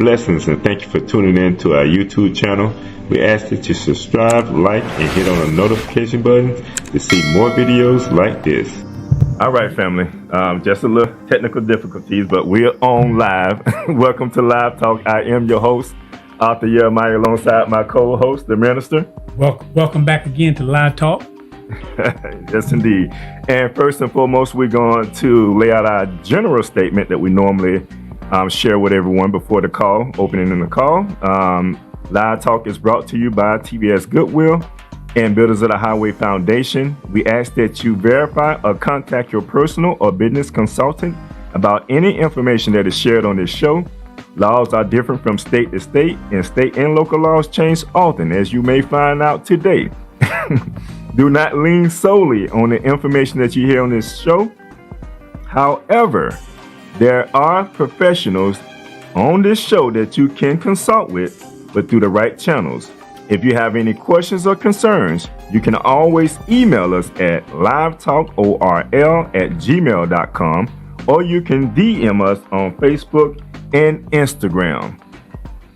blessings, and thank you for tuning in to our YouTube channel. We ask that you subscribe, like, and hit on the notification button to see more videos like this. All right, family. Just a little technical difficulties, but we're on live. Welcome to Live Talk. I am your host, Arthur Jeremiah, alongside my co-host, the minister. Welcome back again to Live Talk. Yes, indeed. And first and foremost, we're going to lay out our general statement that we normally share with everyone before the call, opening in the call. Live Talk is brought to you by TBS Goodwill and Builders of the Highway Foundation. We ask that you verify or contact your personal or business consultant about any information that is shared on this show. Laws are different from state to state, and state and local laws change often, as you may find out today. Do not lean solely on the information that you hear on this show. However, there are professionals on this show that you can consult with, but through the right channels. If you have any questions or concerns, you can always email us at livetalkorl@gmail.com, or you can DM us on Facebook and Instagram.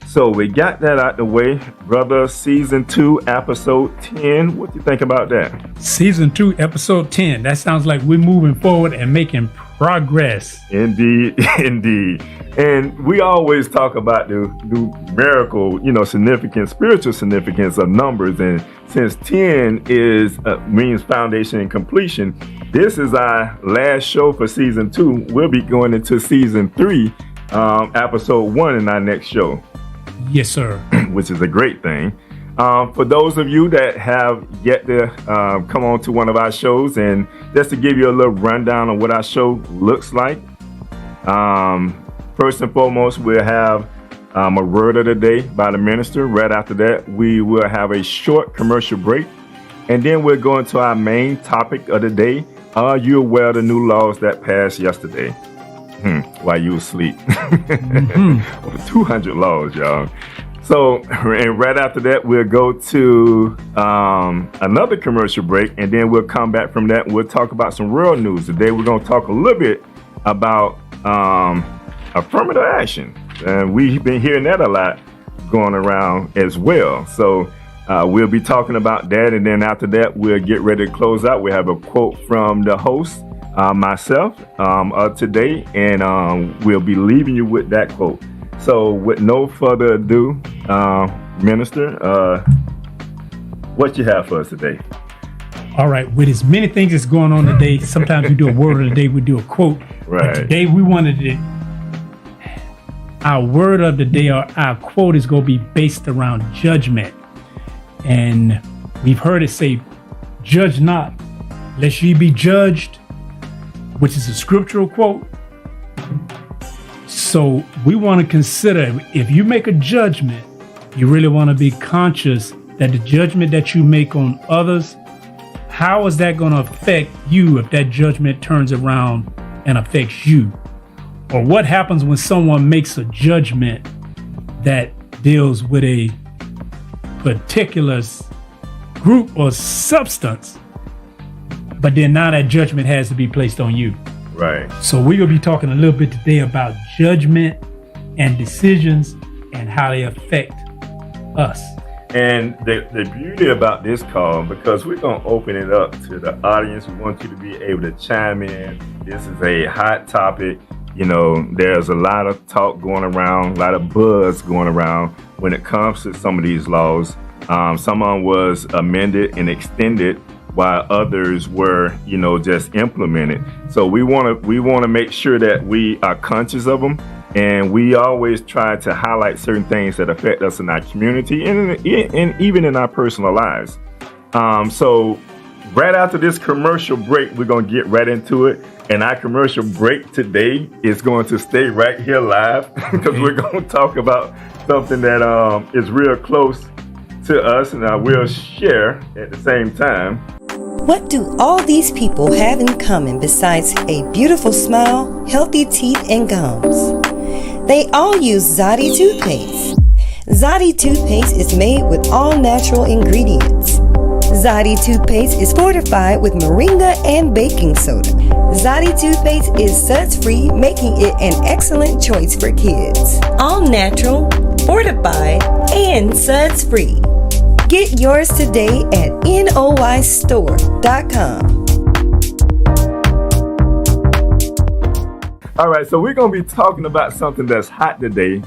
So we got that out the way, brother. Season 2, episode 10. What do you think about that? Season 2, episode 10. That sounds like we're moving forward and making progress. Indeed, indeed. And we always talk about the numerical, significance, spiritual significance of numbers. And since 10 means foundation and completion, this is our last show for season 2. We'll be going into season 3, episode 1 in our next show. Yes, sir. Which is a great thing. For those of you that have yet to come on to one of our shows, and just to give you a little rundown of what our show looks like. First and foremost, we'll have a word of the day by the minister. Right after that, we will have a short commercial break. And then we'll go into our main topic of the day. Are you aware of the new laws that passed yesterday? While you were asleep. Over 200 laws, y'all. So, and right after that, we'll go to another commercial break, and then we'll come back from that. We'll talk about some real news. Today, we're going to talk a little bit about affirmative action. And we've been hearing that a lot going around as well. So, we'll be talking about that, and then after that, we'll get ready to close out. We have a quote from the host, myself, today, and we'll be leaving you with that quote. So with no further ado, Minister, what you have for us today? All right, with as many things that's going on today, sometimes we do a word of the day, we do a quote. Right. But today we wanted to, our word of the day, or our quote is going to be based around judgment. And we've heard it say, judge not, lest ye be judged, which is a scriptural quote. So we want to consider, if you make a judgment, you really want to be conscious that the judgment that you make on others, how is that going to affect you if that judgment turns around and affects you? Or what happens when someone makes a judgment that deals with a particular group or substance, but then now that judgment has to be placed on you. Right. So we will be talking a little bit today about judgment and decisions and how they affect us. And the beauty about this call, because we're going to open it up to the audience, we want you to be able to chime in. This is a hot topic. There's a lot of talk going around, a lot of buzz going around when it comes to some of these laws. Some of them was amended and extended, while others were, just implemented. So we want to make sure that we are conscious of them, and we always try to highlight certain things that affect us in our community and even in our personal lives. So right after this commercial break, we're going to get right into it. And our commercial break today is going to stay right here live because we're going to talk about something that is real close to us, and I will share at the same time. What do all these people have in common besides a beautiful smile, healthy teeth, and gums? They all use Zadi toothpaste. Zadi toothpaste is made with all natural ingredients. Zodi toothpaste is fortified with moringa and baking soda. Zodi toothpaste is suds-free, making it an excellent choice for kids. All natural, fortified, and suds-free. Get yours today at noistore.com. All right, so we're going to be talking about something that's hot today.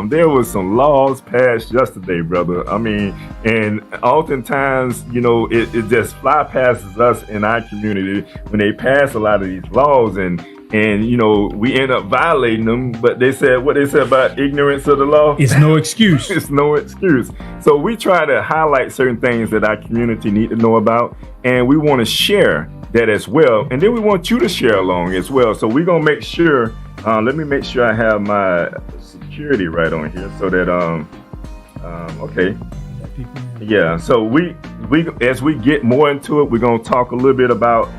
There was some laws passed yesterday, brother. I mean, and oftentimes, you know, it just fly passes us in our community when they pass a lot of these laws, and you know, we end up violating them. But they said what they said about ignorance of the law. It's no excuse. It's no excuse. So we try to highlight certain things that our community need to know about, and we want to share that as well, and then we want you to share along as well. So we're gonna make sure, let me make sure I have my security right on here so that okay, yeah, so we as we get more into it, we're gonna talk a little bit about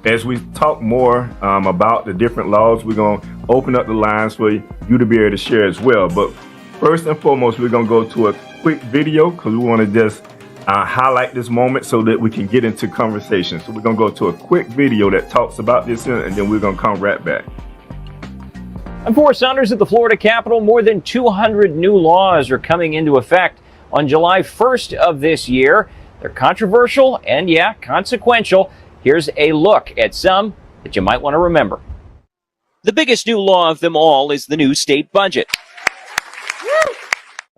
as we talk more about the different laws, we're gonna open up the lines for you to be able to share as well. But first and foremost, we're gonna go to a quick video because we want to just highlight this moment so that we can get into conversation. So we're going to go to a quick video that talks about this, and then we're going to come right back. I'm Forrest Saunders at the Florida Capitol. More than 200 new laws are coming into effect on July 1st of this year. They're controversial and, yeah, consequential. Here's a look at some that you might want to remember. The biggest new law of them all is the new state budget.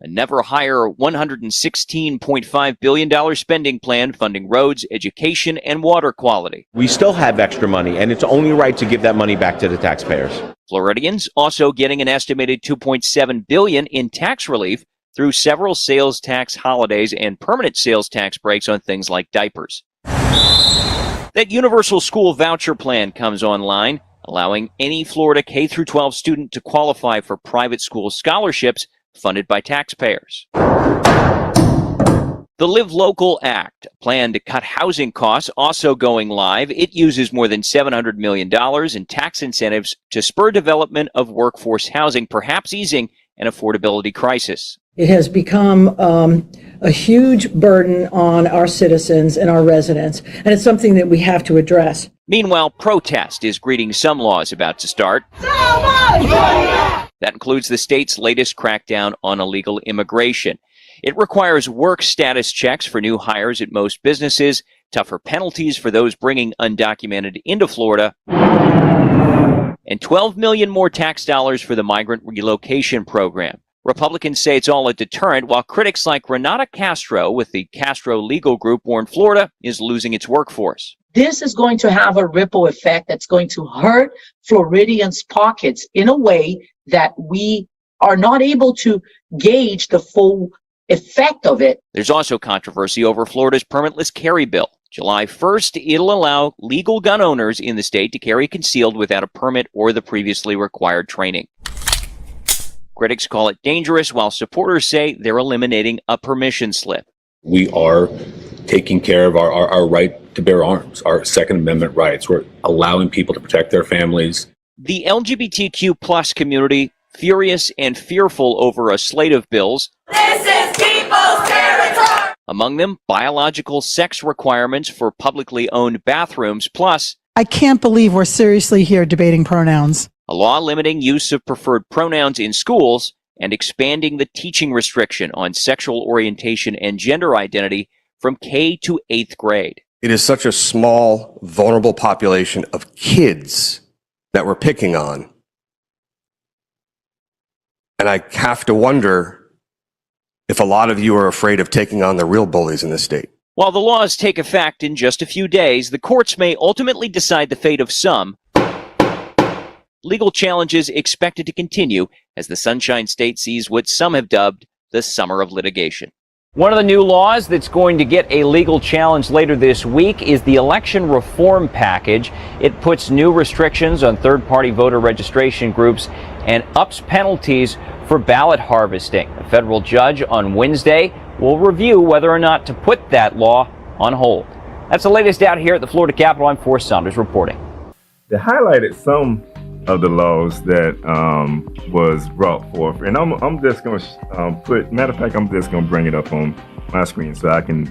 A never higher $116.5 billion spending plan funding roads, education, and water quality. We still have extra money, and it's only right to give that money back to the taxpayers. Floridians also getting an estimated $2.7 billion in tax relief through several sales tax holidays and permanent sales tax breaks on things like diapers. That universal school voucher plan comes online, allowing any Florida K-12 student to qualify for private school scholarships funded by taxpayers. The Live Local Act, a plan to cut housing costs, also going live. It uses more than $700 million in tax incentives to spur development of workforce housing, perhaps easing an affordability crisis. It has become a huge burden on our citizens and our residents, and it's something that we have to address. Meanwhile, protest is greeting some laws about to start. That includes the state's latest crackdown on illegal immigration. It requires work status checks for new hires at most businesses, tougher penalties for those bringing undocumented into Florida, and $12 million more tax dollars for the migrant relocation program. Republicans say it's all a deterrent, while critics like Renata Castro with the Castro Legal Group warn Florida is losing its workforce. This is going to have a ripple effect that's going to hurt Floridians' pockets in a way that we are not able to gauge the full effect of it. There's also controversy over Florida's permitless carry bill. July 1st, it'll allow legal gun owners in the state to carry concealed without a permit or the previously required training. Critics call it dangerous, while supporters say they're eliminating a permission slip. We are taking care of our right to bear arms, our Second Amendment rights. We're allowing people to protect their families. The LGBTQ plus community furious and fearful over a slate of bills. This is people's territory! Among them, biological sex requirements for publicly owned bathrooms, plus I can't believe we're seriously here debating pronouns. A law limiting use of preferred pronouns in schools and expanding the teaching restriction on sexual orientation and gender identity from K to 8th grade. It is such a small, vulnerable population of kids that we're picking on. And I have to wonder if a lot of you are afraid of taking on the real bullies in this state. While the laws take effect in just a few days, the courts may ultimately decide the fate of some. Legal challenges expected to continue as the Sunshine State sees what some have dubbed the summer of litigation. One of the new laws that's going to get a legal challenge later this week is the election reform package. It puts new restrictions on third-party voter registration groups and ups penalties for ballot harvesting. A federal judge on Wednesday will review whether or not to put that law on hold. That's the latest out here at the Florida Capitol. I'm Forrest Saunders reporting. They highlighted some of the laws that was brought forth, and I'm just going to put. Matter of fact, I'm just going to bring it up on my screen so I can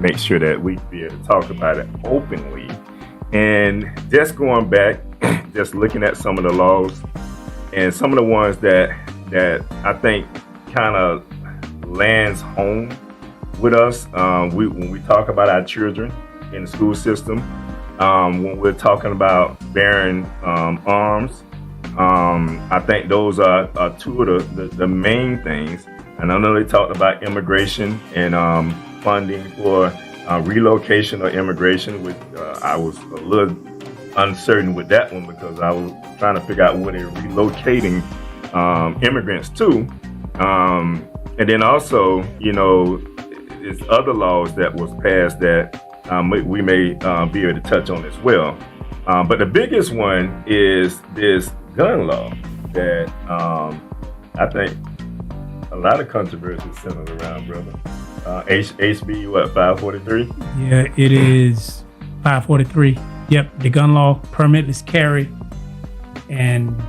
make sure that we be able to talk about it openly. And just going back, just looking at some of the laws and some of the ones that I think kind of lands home with us when we talk about our children in the school system, when we're talking about bearing arms. I think those are two of the main things. And I know they talked about immigration and funding for relocation or immigration, which I was a little uncertain with that one because I was trying to figure out where they're relocating immigrants to. And then also, there's other laws that was passed that we may be able to touch on as well. But the biggest one is this gun law that I think a lot of controversy is centered around, brother. HB, 543? Yeah, it is 543. Yep, the gun law, permitless carry. And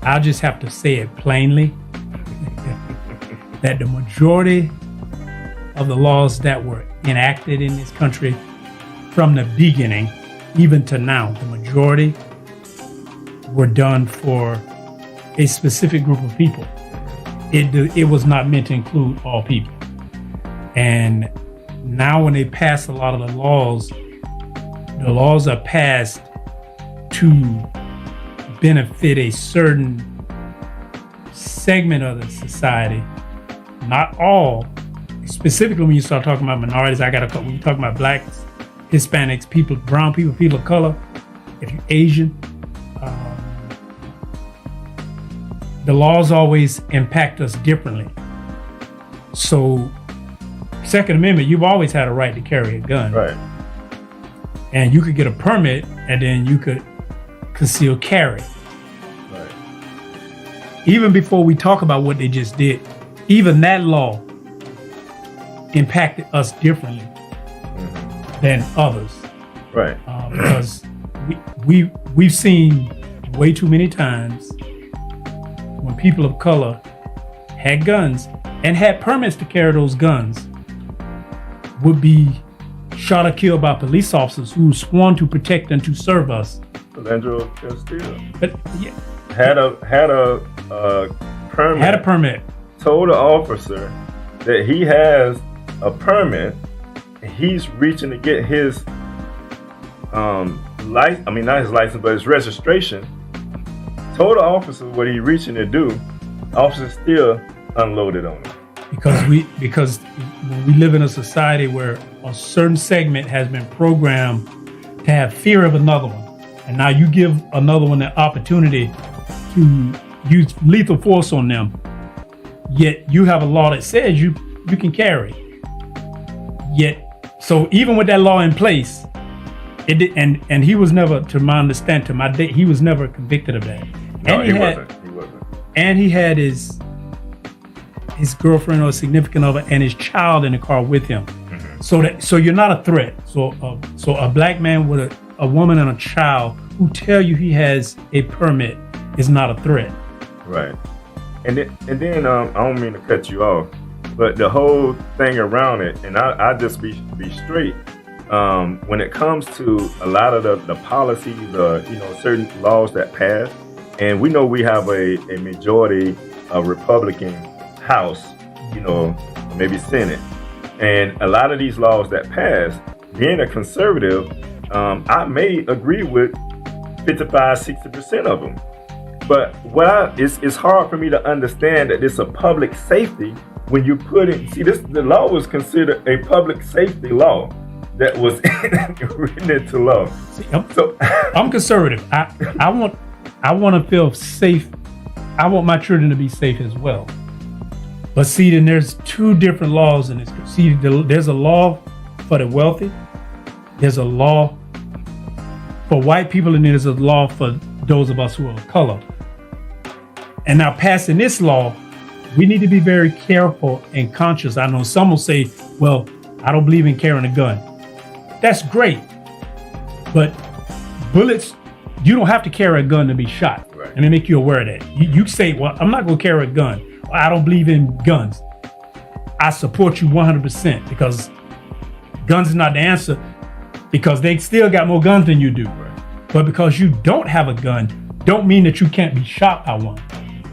I'll just have to say it plainly, that the majority of the laws that were enacted in this country from the beginning, even to now, the majority were done for a specific group of people. It was not meant to include all people. And now when they pass a lot of the laws are passed to benefit a certain segment of the society, not all. Specifically, when you start talking about minorities, when you talk about blacks, Hispanics, people, brown people, people of color, if you're Asian, the laws always impact us differently. So, Second Amendment, you've always had a right to carry a gun. Right. And you could get a permit, and then you could conceal carry. Right. Even before we talk about what they just did, even that law impacted us differently than others. Right. Because we've seen way too many times when people of color had guns and had permits to carry those guns would be shot or killed by police officers who sworn to protect and to serve us. Landro Castillo. But yeah, had a permit. Had a permit. Told the officer that he has a permit. He's reaching to get his license. I mean, not his license, but his registration. Told the officer what he's reaching to do. The officer still unloaded on him. Because we live in a society where a certain segment has been programmed to have fear of another one. And now you give another one the opportunity to use lethal force on them. Yet you have a law that says you can carry. So even with that law in place, it did, and he was never, to my understanding, to my date, he was never convicted of that. No, he wasn't. And he had his girlfriend or significant other and his child in the car with him. Mm-hmm. So you're not a threat. So a black man with a woman and a child who tell you he has a permit is not a threat. Right. And then I don't mean to cut you off, but the whole thing around it, and I just be straight. When it comes to a lot of the policies, certain laws that pass, and we know we have a majority of Republican House, maybe Senate, and a lot of these laws that pass, being a conservative, I may agree with 55-60% of them. But it's hard for me to understand that it's a public safety when you put it. See, the law was considered a public safety law that was written into law. See, I'm conservative. I want to feel safe. I want my children to be safe as well. But see, then there's two different laws in this. See, there's a law for the wealthy. There's a law for white people, and there's a law for those of us who are of color. And now passing this law, we need to be very careful and conscious. I know some will say, well, I don't believe in carrying a gun. That's great. But bullets, you don't have to carry a gun to be shot. Right. Let me make you aware of that. You say, well, I'm not going to carry a gun. I don't believe in guns. I support you 100% because guns is not the answer, because they still got more guns than you do. But because you don't have a gun, don't mean that you can't be shot by one.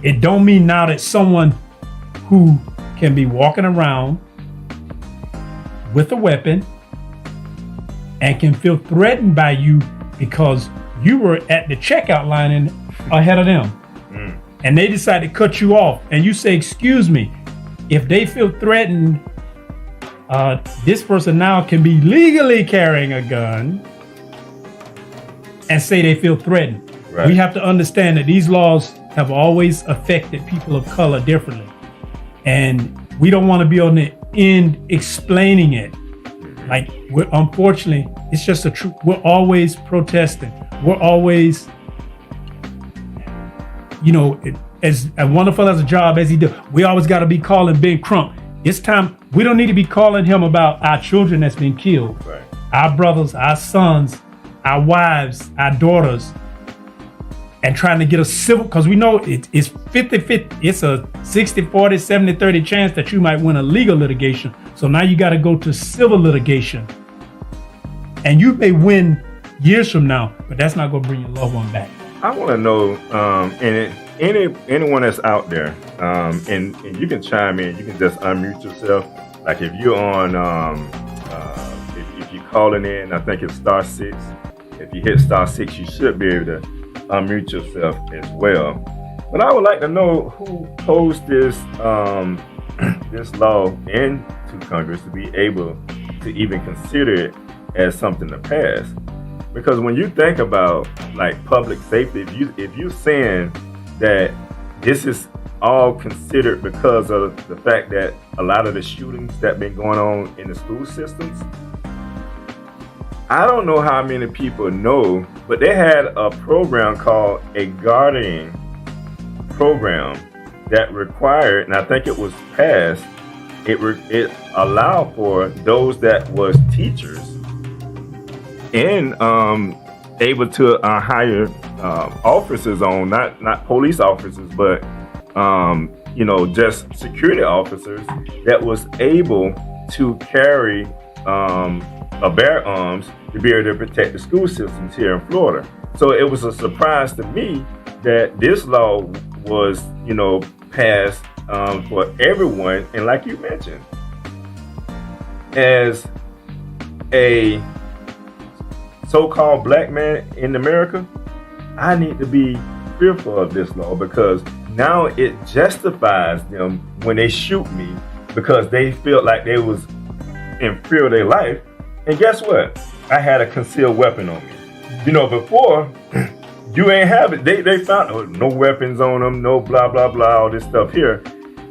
It don't mean now that someone who can be walking around with a weapon and can feel threatened by you because you were at the checkout line and ahead of them. And they decide to cut you off and you say, excuse me. If they feel threatened, this person now can be legally carrying a gun and say they feel threatened. Right. We have to understand that these laws have always affected people of color differently. And we don't want to be on the end explaining it. Like, unfortunately, it's just the truth. We're always protesting. We're always, as wonderful as a job as he does, we always got to be calling Ben Crump. It's time. We don't need to be calling him about our children that's been killed. Right. Our brothers, our sons, our wives, our daughters, and trying to get a civil, because we know it's 50-50. It's a 60-40, 70-30 chance that you might win a legal litigation. So now you got to go to civil litigation. And you may win years from now, but that's not going to bring your loved one back. I want to know, anyone that's out there, and you can chime in, you can just unmute yourself. Like if you're on, if you're calling in, I think it's *6. If you hit *6, you should be able to unmute yourself as well. But I would like to know who posed this this law into Congress to be able to even consider it as something to pass. Because when you think about like public safety, if you're saying that this is all considered because of the fact that a lot of the shootings that been going on in the school systems, I don't know how many people know, but they had a program called a guardian program that required, and I think it was passed, it allowed for those that was teachers and able to hire officers on, not police officers, but just security officers that was able to carry a bear arms to be able to protect the school systems here in Florida. So it was a surprise to me that this law was, passed for everyone. And like you mentioned, as a so-called black man in America, I need to be fearful of this law because now it justifies them when they shoot me because they felt like they was in fear of their life. And guess what? I had a concealed weapon on me. Before, you ain't have it. They found no weapons on them, no blah, blah, blah, all this stuff here.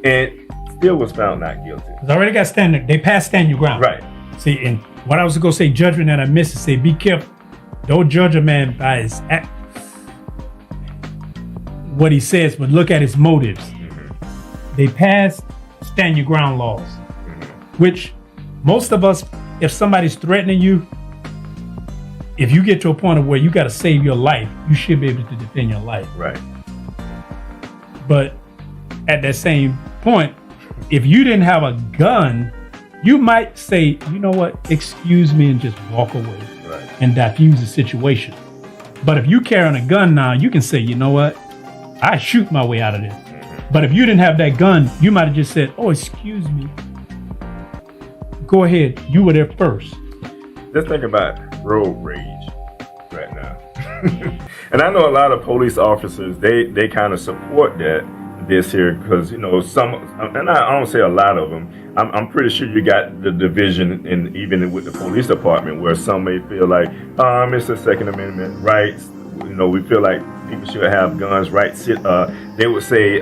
And still was found not guilty. It's already got standard. They passed stand your ground. Right. See, and what I was going to say, judgment that I missed is say, be careful. Don't judge a man by his what he says, but look at his motives. Mm-hmm. They passed stand your ground laws, which most of us, if somebody's threatening you, if you get to a point of where you got to save your life, you should be able to defend your life. Right. But at that same point, if you didn't have a gun, you might say, you know what, excuse me, and just walk away and diffuse the situation. But if you carrying a gun now, you can say, you know what, I shoot my way out of this. Mm-hmm. But if you didn't have that gun, you might have just said, oh, excuse me. Go ahead, you were there first. Just think about road rage right now. And I know a lot of police officers, they kind of support this here because, some, and I don't say a lot of them, I'm pretty sure you got the division, and even with the police department, where some may feel like, it's a Second Amendment rights. We feel like people should have guns, right? They would say,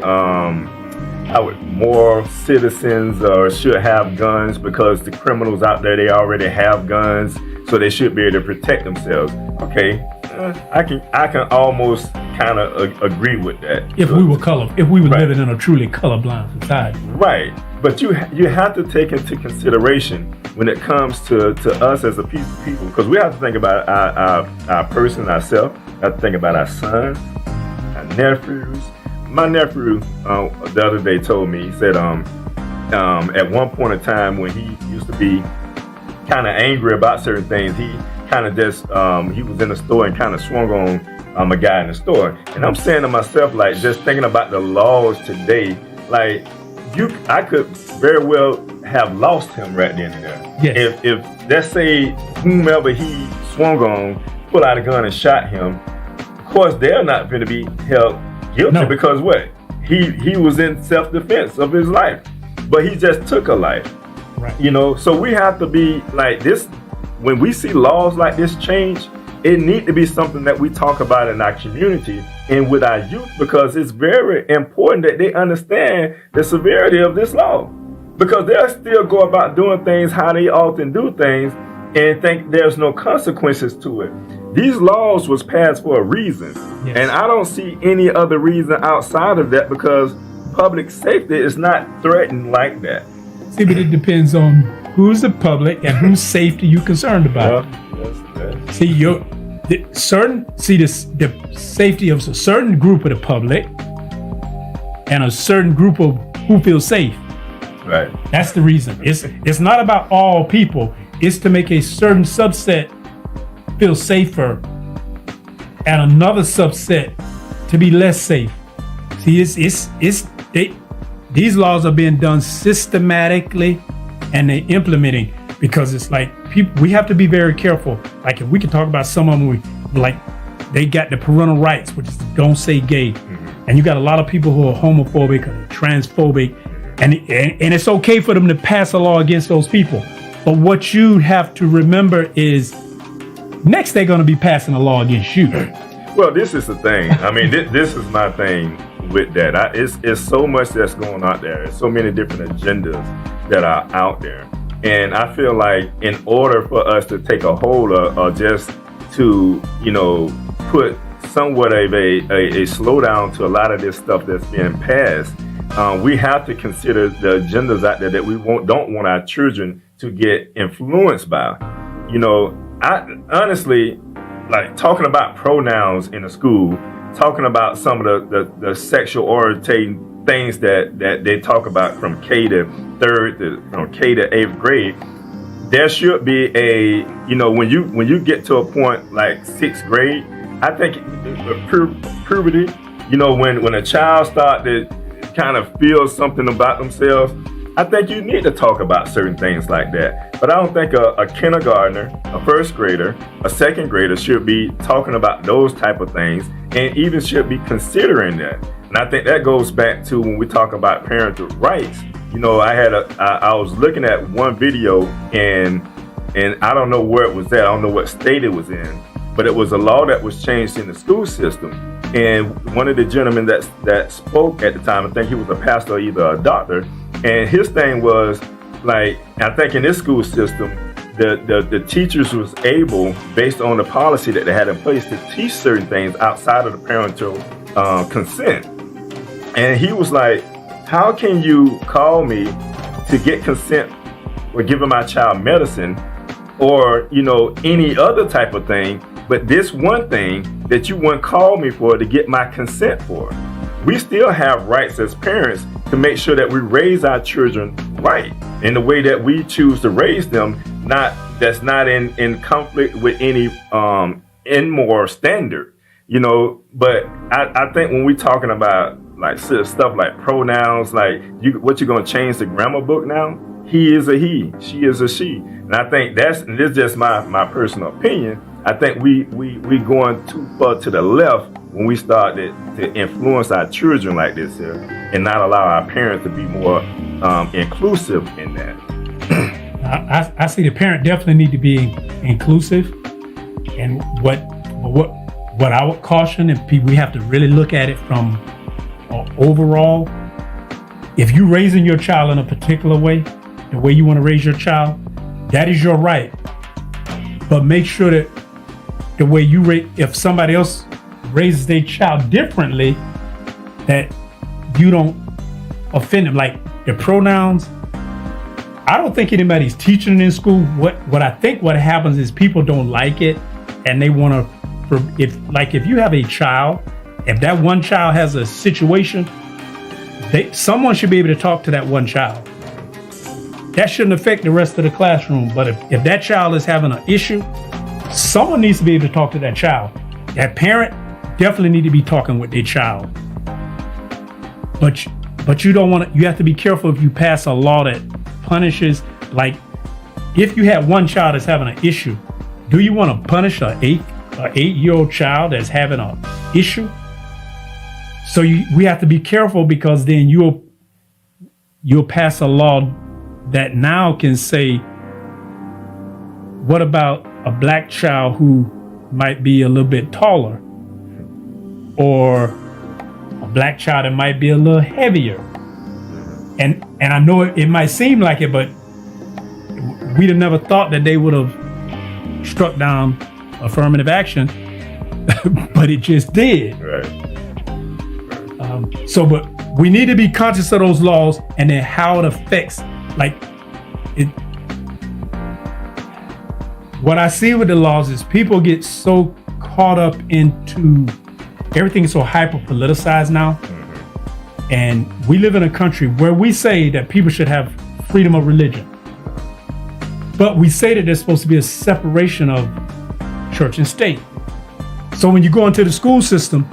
more citizens should have guns because the criminals out there, they already have guns, so they should be able to protect themselves. Okay, I can almost kind of agree with that. If we were living in a truly colorblind society. Right, but you have to take into consideration when it comes to us as a piece of people, because we have to think about our person, ourselves. We have to think about our sons, our nephews, my nephew the other day told me, he said at one point in time when he used to be kind of angry about certain things, he kind of just he was in the store and kind of swung on a guy in the store. And I'm saying to myself, like, just thinking about the laws today, like, I could very well have lost him right then and there. Yes. If let's say whomever he swung on pulled out a gun and shot him, of course they're not going to be held guilty because what? He was in self-defense of his life, but he just took a life. Right. You know, so we have to be like this. When we see laws like this change, it need to be something that we talk about in our community and with our youth, because it's very important that they understand the severity of this law, because they'll still go about doing things how they often do things and think there's no consequences to it. These laws was passed for a reason, and I don't see any other reason outside of that, because public safety is not threatened like that. See, but it depends on who's the public and whose safety you're concerned about. See, the safety of a certain group of the public and a certain group of who feel safe. Right. That's the reason. It's not about all people. It's to make a certain subset feel safer and another subset to be less safe. See, these laws are being done systematically, and they're implementing, because it's like we have to be very careful. Like, if we can talk about some of them, like they got the parental rights, which is don't say gay, and you got a lot of people who are homophobic or transphobic, and it's okay for them to pass a law against those people. But what you have to remember is next they're going to be passing a law against you. Well, this is the thing. I mean, this is my thing with that. It's so much that's going out there. There's so many different agendas that are out there. And I feel like in order for us to take a hold of, or just to, put somewhat of a slowdown to a lot of this stuff that's being passed, we have to consider the agendas out there that we don't want our children to get influenced by. I honestly, like, talking about pronouns in the school, talking about some of the sexual orientating things that they talk about from K to third to from K to 8th grade. There should be a, when you get to a point like 6th grade, I think puberty, when a child starts to kind of feel something about themselves, I think you need to talk about certain things like that. But I don't think a kindergartner, a first grader, a second grader should be talking about those type of things, and even should be considering that. And I think that goes back to when we talk about parental rights. I was looking at one video, and I don't know where it was at. I don't know what state it was in, but it was a law that was changed in the school system. And one of the gentlemen that spoke at the time, I think he was a pastor or either a doctor, and his thing was, like, I think in this school system, the teachers was able, based on the policy that they had in place, to teach certain things outside of the parental consent. And he was like, how can you call me to get consent for giving my child medicine or, any other type of thing, but this one thing that you wouldn't call me for to get my consent for? We still have rights as parents to make sure that we raise our children right in the way that we choose to raise them, that's not in conflict with any immoral standard, But I think when we're talking about like stuff like pronouns, like what you're gonna change the grammar book now? He is a he, she is a she, and I think this is just my personal opinion. I think we going too far to the left when we start to influence our children like this here, and not allow our parents to be more inclusive in that. I see the parent definitely need to be inclusive, and what I would caution, and we have to really look at it from overall. If you're raising your child in a particular way, the way you want to raise your child, that is your right. But make sure that the way you if somebody else raises their child differently, that you don't offend them. Like the pronouns, I don't think anybody's teaching it in school. What I think what happens is people don't like it, and they want to. If you have a child if that one child has a situation, someone should be able to talk to that one child. That shouldn't affect the rest of the classroom. But if that child is having an issue, someone needs to be able to talk to that child. That parent definitely need to be talking with their child. But you don't want to, you have to be careful if you pass a law that punishes, like if you have one child that's having an issue, do you want to punish an 8-year-old child that's having an issue? So we have to be careful, because then you'll pass a law that now can say, what about a black child who might be a little bit taller, or a black child that might be a little heavier? And I know it might seem like it, but we'd have never thought that they would have struck down affirmative action, but it just did. Right. But we need to be conscious of those laws and then how it affects, like it. What I see with the laws is people get so caught up into everything is so hyper politicized now. And we live in a country where we say that people should have freedom of religion. But we say that there's supposed to be a separation of church and state. So when you go into the school system,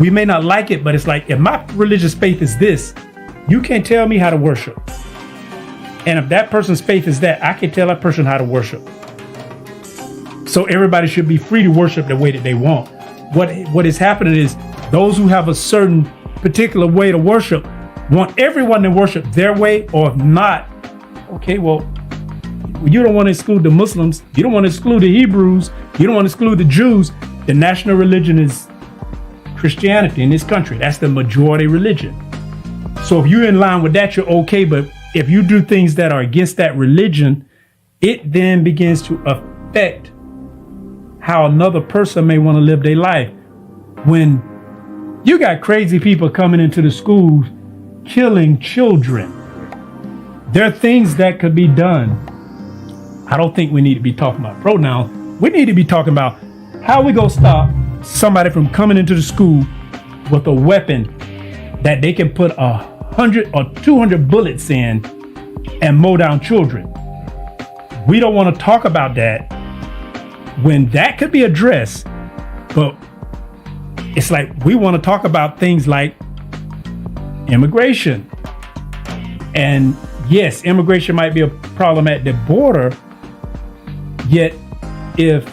we may not like it, but it's like, if my religious faith is this, you can't tell me how to worship. And if that person's faith is that, I can tell that person how to worship. So everybody should be free to worship the way that they want. What is happening is those who have a certain particular way to worship want everyone to worship their way, or if not, okay, well, you don't want to exclude the Muslims, you don't want to exclude the Hebrews, you don't want to exclude the Jews. The national religion is Christianity in this country. That's the majority religion. So if you're in line with that, you're okay. But if you do things that are against that religion, it then begins to affect how another person may want to live their life. When you got crazy people coming into the schools, killing children, there are things that could be done. I don't think we need to be talking about pronouns. We need to be talking about how we gonna stop somebody from coming into the school with a weapon that they can put 100 or 200 bullets in and mow down children. We don't want to talk about that when that could be addressed, but it's like we want to talk about things like immigration. And yes, immigration might be a problem at the border, yet if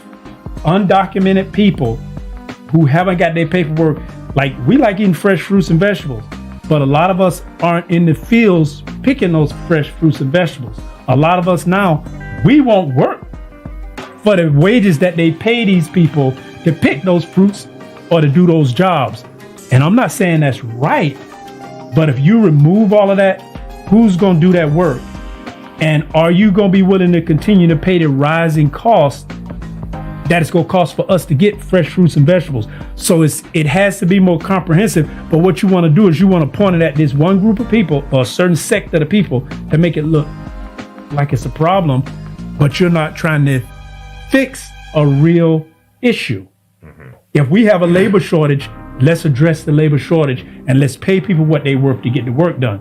undocumented people who haven't got their paperwork, like we like eating fresh fruits and vegetables, but a lot of us aren't in the fields picking those fresh fruits and vegetables. A lot of us now, we won't work for the wages that they pay these people to pick those fruits or to do those jobs. And I'm not saying that's right, but if you remove all of that, who's going to do that work? And are you going to be willing to continue to pay the rising costs that it's going to cost for us to get fresh fruits and vegetables? So it has to be more comprehensive. But what you want to do is you want to point it at this one group of people or a certain sect of the people to make it look like it's a problem, but you're not trying to fix a real issue. If we have a labor shortage, let's address the labor shortage and let's pay people what they're worth to get the work done.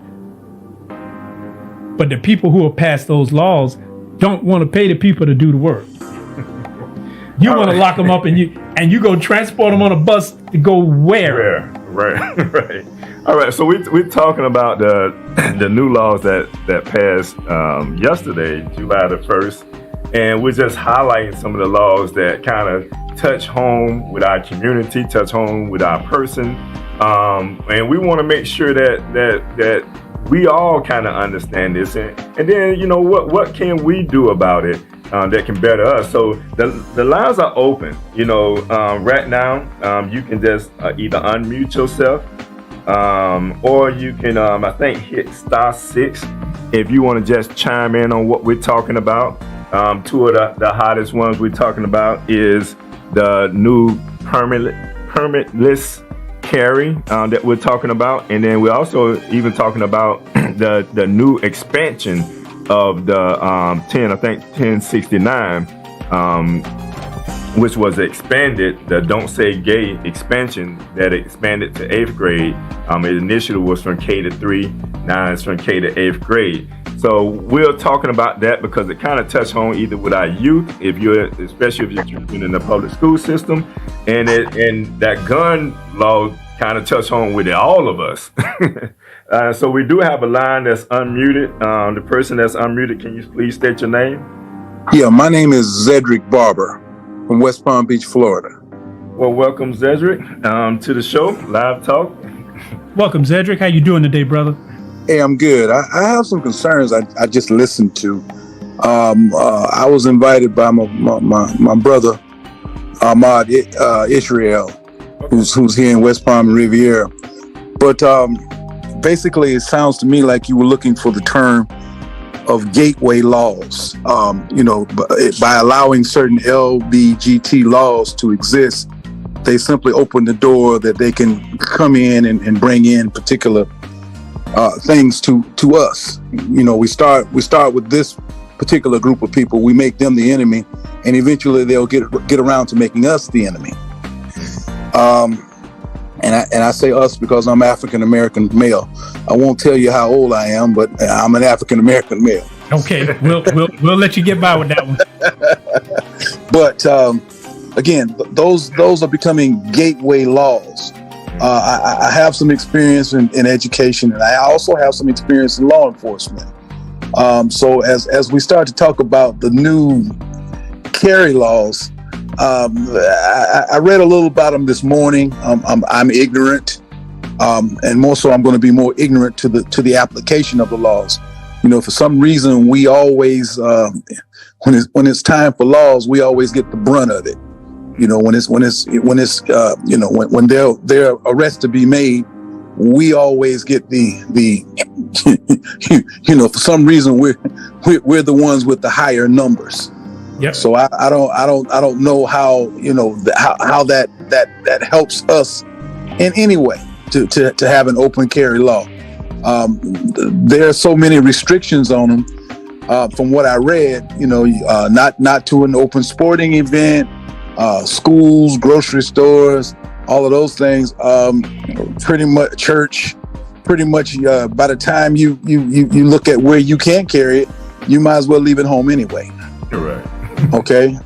But the people who have passed those laws don't want to pay the people to do the work. You want to lock them up and you go transport them on a bus to go where? Right. All right. So we're talking about the new laws that passed yesterday, July the 1st, and we're just highlighting some of the laws that kind of touch home with our community, touch home with our person, and we want to make sure that we all kind of understand this, and then what can we do about it that can better us. So the lines are open. Right now you can just either unmute yourself, or you can I think hit *6 if you want to just chime in on what we're talking about. Two of the hottest ones we're talking about is the new permitless carry that we're talking about, and then we're also even talking about the new expansion of the 1069 which was expanded, the Don't Say Gay expansion that expanded to 8th grade. It initially was from K to 3, now it's from K to 8th grade. So we're talking about that because it kind of touched on either with our youth, especially if you're in the public school system, and that gun law kind of touched on with all of us. So we do have a line that's unmuted. The person that's unmuted, can you please state your name? Yeah, my name is Zedric Barber from West Palm Beach, Florida. Well, welcome, Zedric, to the show, Live Talk. Welcome, Zedric. How you doing today, brother? Hey, I'm good. I have some concerns I just listened to. I was invited by my brother, Ahmad Israel, who's here in West Palm and Riviera. But basically, it sounds to me like you were looking for the term of gateway laws. By allowing certain LBGT laws to exist, they simply open the door that they can come in and bring in particular things to us. We start with this particular group of people. We make them the enemy, and eventually they'll get around to making us the enemy. And I say us because I'm African American male. I won't tell you how old I am, but I'm an African American male. Okay, we'll let you get by with that one. But again, those are becoming gateway laws. I have some experience in education, and I also have some experience in law enforcement. So as we start to talk about the new carry laws, I read a little about them this morning. I'm ignorant, and more so, I'm going to be more ignorant to the application of the laws. For some reason, we always, when it's time for laws, we always get the brunt of it. When there are arrests to be made, we always get the for some reason we're the ones with the higher numbers. Yep. So I don't know how how that helps us in any way to have an open carry law. There are so many restrictions on them. From what I read, not to an open sporting event, schools, grocery stores, all of those things. Pretty much church. Pretty much by the time you look at where you can't carry it, you might as well leave it home anyway. Right. Okay.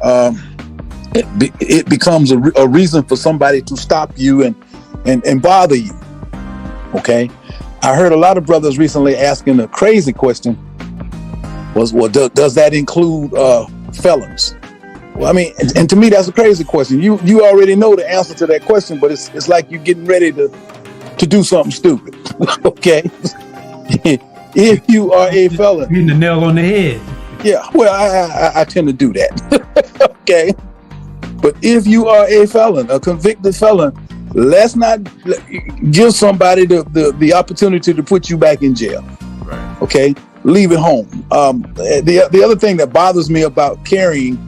It becomes a reason for somebody to stop you and bother you. Okay. I heard a lot of brothers recently asking a crazy question. Does that include felons? Well, I mean, and to me, that's a crazy question. You already know the answer to that question, but it's like you're getting ready to do something stupid. Okay. If you are a felon, hitting the nail on the head. Yeah, well, I tend to do that. Okay. But if you are a felon, a convicted felon, let's not give somebody the opportunity to put you back in jail. Right. Okay. Leave it home. The other thing that bothers me about carrying,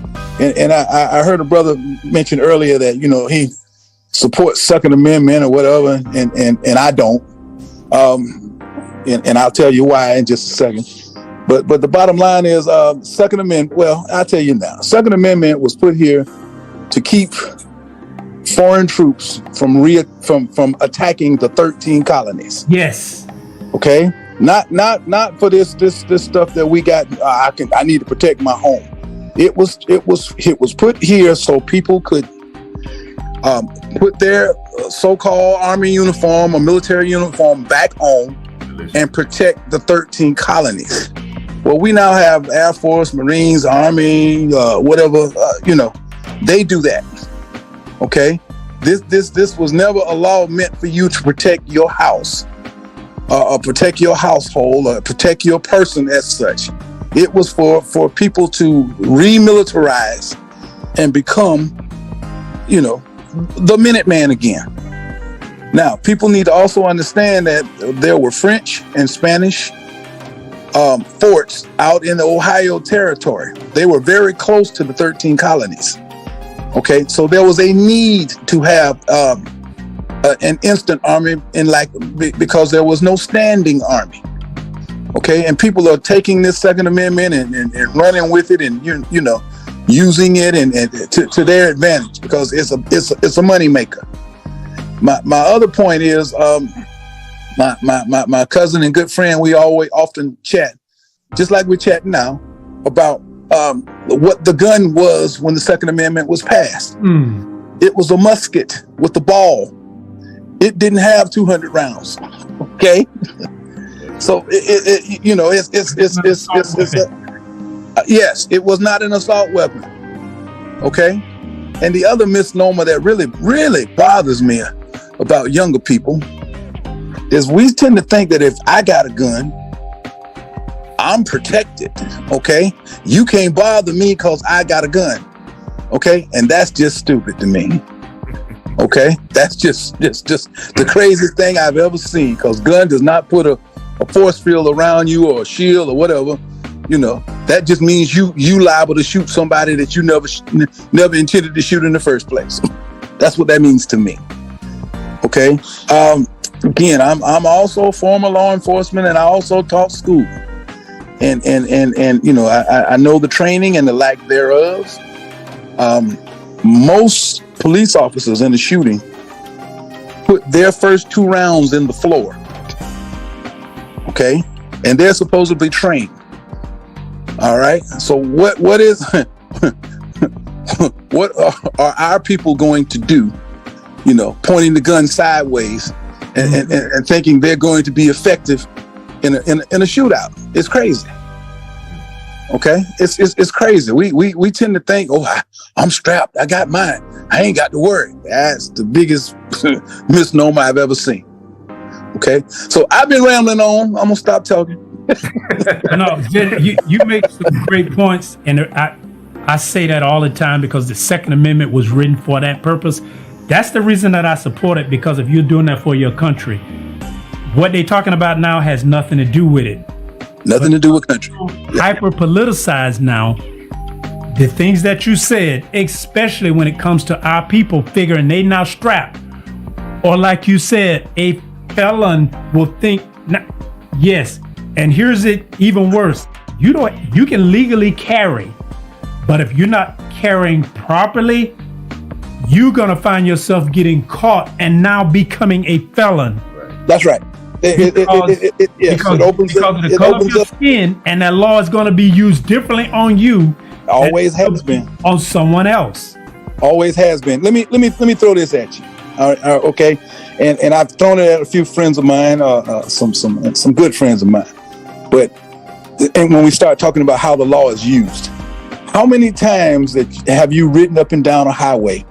and I heard a brother mention earlier that, he supports Second Amendment or whatever, and I don't. And I'll tell you why in just a second. But the bottom line is Second Amendment. Well, I'll tell you now. Second Amendment was put here to keep foreign troops from attacking the 13 colonies. Yes. Okay. Not for this stuff that we got. I need to protect my home. It was put here so people could put their so-called army uniform or military uniform back on and protect the 13 colonies. Well, we now have Air Force, Marines, Army, whatever, they do that. Okay. This was never a law meant for you to protect your house or protect your household or protect your person as such. It was for people to remilitarize and become, the Minuteman again. Now, people need to also understand that there were French and Spanish forts out in the Ohio Territory. They were very close to the 13 colonies. Okay, so there was a need to have an instant army because there was no standing army. Okay, and people are taking this Second Amendment and running with it, and using it and to their advantage because it's a money maker. My other point is my cousin and good friend, we often chat, just like we're chatting now, about what the gun was when the Second Amendment was passed. It was a musket with the ball. It didn't have 200 rounds. Okay, so yes, it was not an assault weapon. Okay, and the other misnomer that really bothers me about younger people is we tend to think that if I got a gun, I'm protected. Okay, you can't bother me because I got a gun. Okay, and that's just stupid to me. Okay, that's just the craziest thing I've ever seen, because gun does not put a force field around you or a shield or whatever. You know, that just means you liable to shoot somebody that you never intended to shoot in the first place. That's what that means to me. Okay. Again, I'm also a former law enforcement, and I also taught school, and you know, I know the training and the lack thereof. Most police officers in the shooting put their first 2 rounds in the floor. Okay, and they're supposedly trained. All right. So what is what are our people going to do? You know, pointing the gun sideways and thinking they're going to be effective in a shootout. It's crazy. Okay, it's crazy. We tend to think, oh, I'm strapped, I got mine, I ain't got to worry. That's the biggest misnomer I've ever seen. Okay, so I've been rambling on. I'm gonna stop talking. No, you make some great points, and I say that all the time because the Second Amendment was written for that purpose. That's the reason that I support it, because if you're doing that for your country, what they're talking about now has nothing to do with it. Nothing to do with country. Hyper politicized now. The things that you said, especially when it comes to our people figuring they now strapped, or like you said, a felon will think, yes. And here's it even worse. You can legally carry, but if you're not carrying properly, you're gonna find yourself getting caught and now becoming a felon. That's right. Because of the color of your skin, and that law is going to be used differently on you. Always has been on someone else. Always has been. Let me throw this at you. All right, okay, and I've thrown it at a few friends of mine, some good friends of mine. But and when we start talking about how the law is used, how many times have you ridden up and down a highway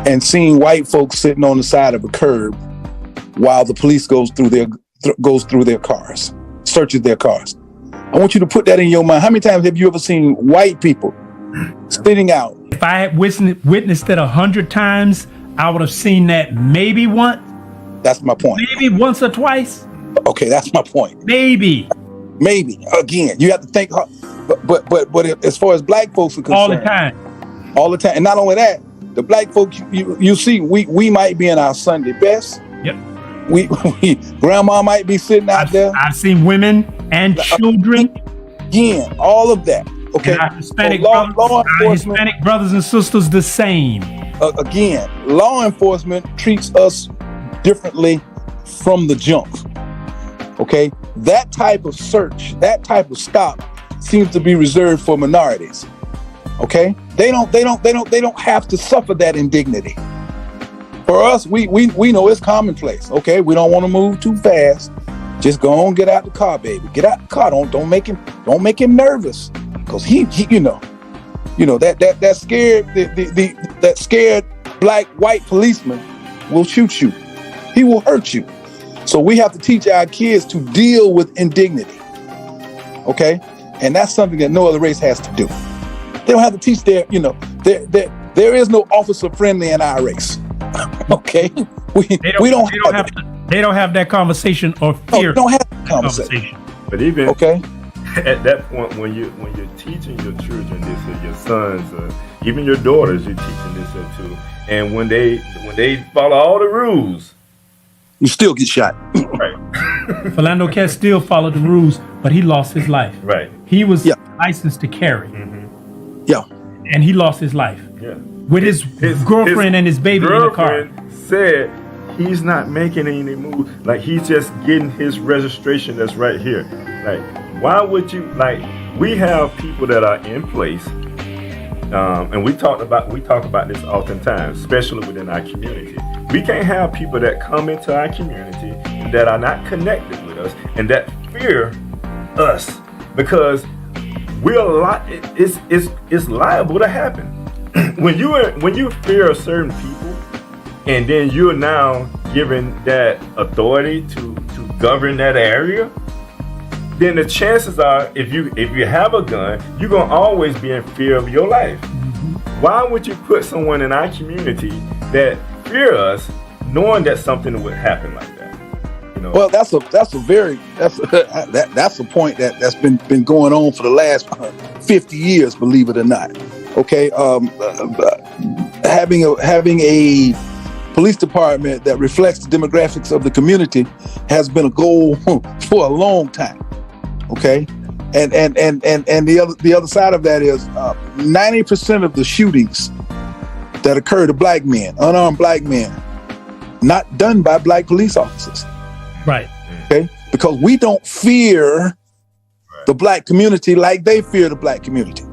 and seen white folks sitting on the side of a curb while the police goes through their cars, searches their cars? I want you to put that in your mind. How many times have you ever seen white people sitting out? If I had witnessed it 100 times, I would have seen that maybe once. That's my point. Maybe once or twice. Okay, that's my point. Maybe. Again, you have to think. But as far as black folks are concerned, all the time, and not only that, the black folks you see, we might be in our Sunday best. Yep. We grandma might be sitting out there. I've seen women and children. Again, all of that. Okay. And our Hispanic brothers and sisters the same. Again, law enforcement treats us differently from the jump. Okay. That type of search, that type of stop seems to be reserved for minorities. Okay. They don't have to suffer that indignity. For us, we know it's commonplace. Okay, we don't want to move too fast. Just go on, get out the car, baby. Get out the car. Don't make him nervous, because he that scared that scared white policeman will shoot you. He will hurt you. So we have to teach our kids to deal with indignity. Okay, and that's something that no other race has to do. They don't have to teach there is no officer friendly in our race. Okay, they don't have that conversation or fear. Don't have that conversation. But even at that point, when you're teaching your children this, or your sons, or even your daughters, you're teaching this too. And when they follow all the rules, you still get shot. Right. Philando Castile followed the rules, but he lost his life. Right. He was licensed to carry. Mm-hmm. Yeah. and he lost his life. Yeah. With his girlfriend and his baby in the car. Girlfriend said he's not making any moves. Like, he's just getting his registration that's right here. Like, why would you, like, we have people that are in place, and we talk about this oftentimes, especially within our community. We can't have people that come into our community that are not connected with us and that fear us, because it's liable to happen. When you fear certain people, and then you're now given that authority to govern that area, then the chances are, if you have a gun, you're gonna always be in fear of your life. Why would you put someone in our community that fear us, knowing that something would happen like that? You know? Well, that's a point that's been going on for the last 50 years, believe it or not. Okay, having a police department that reflects the demographics of the community has been a goal for a long time. Okay, and the other side of that is 90% of the shootings that occur to black men, unarmed black men, not done by black police officers. Right. Okay, because we don't fear the black community like they fear the black community.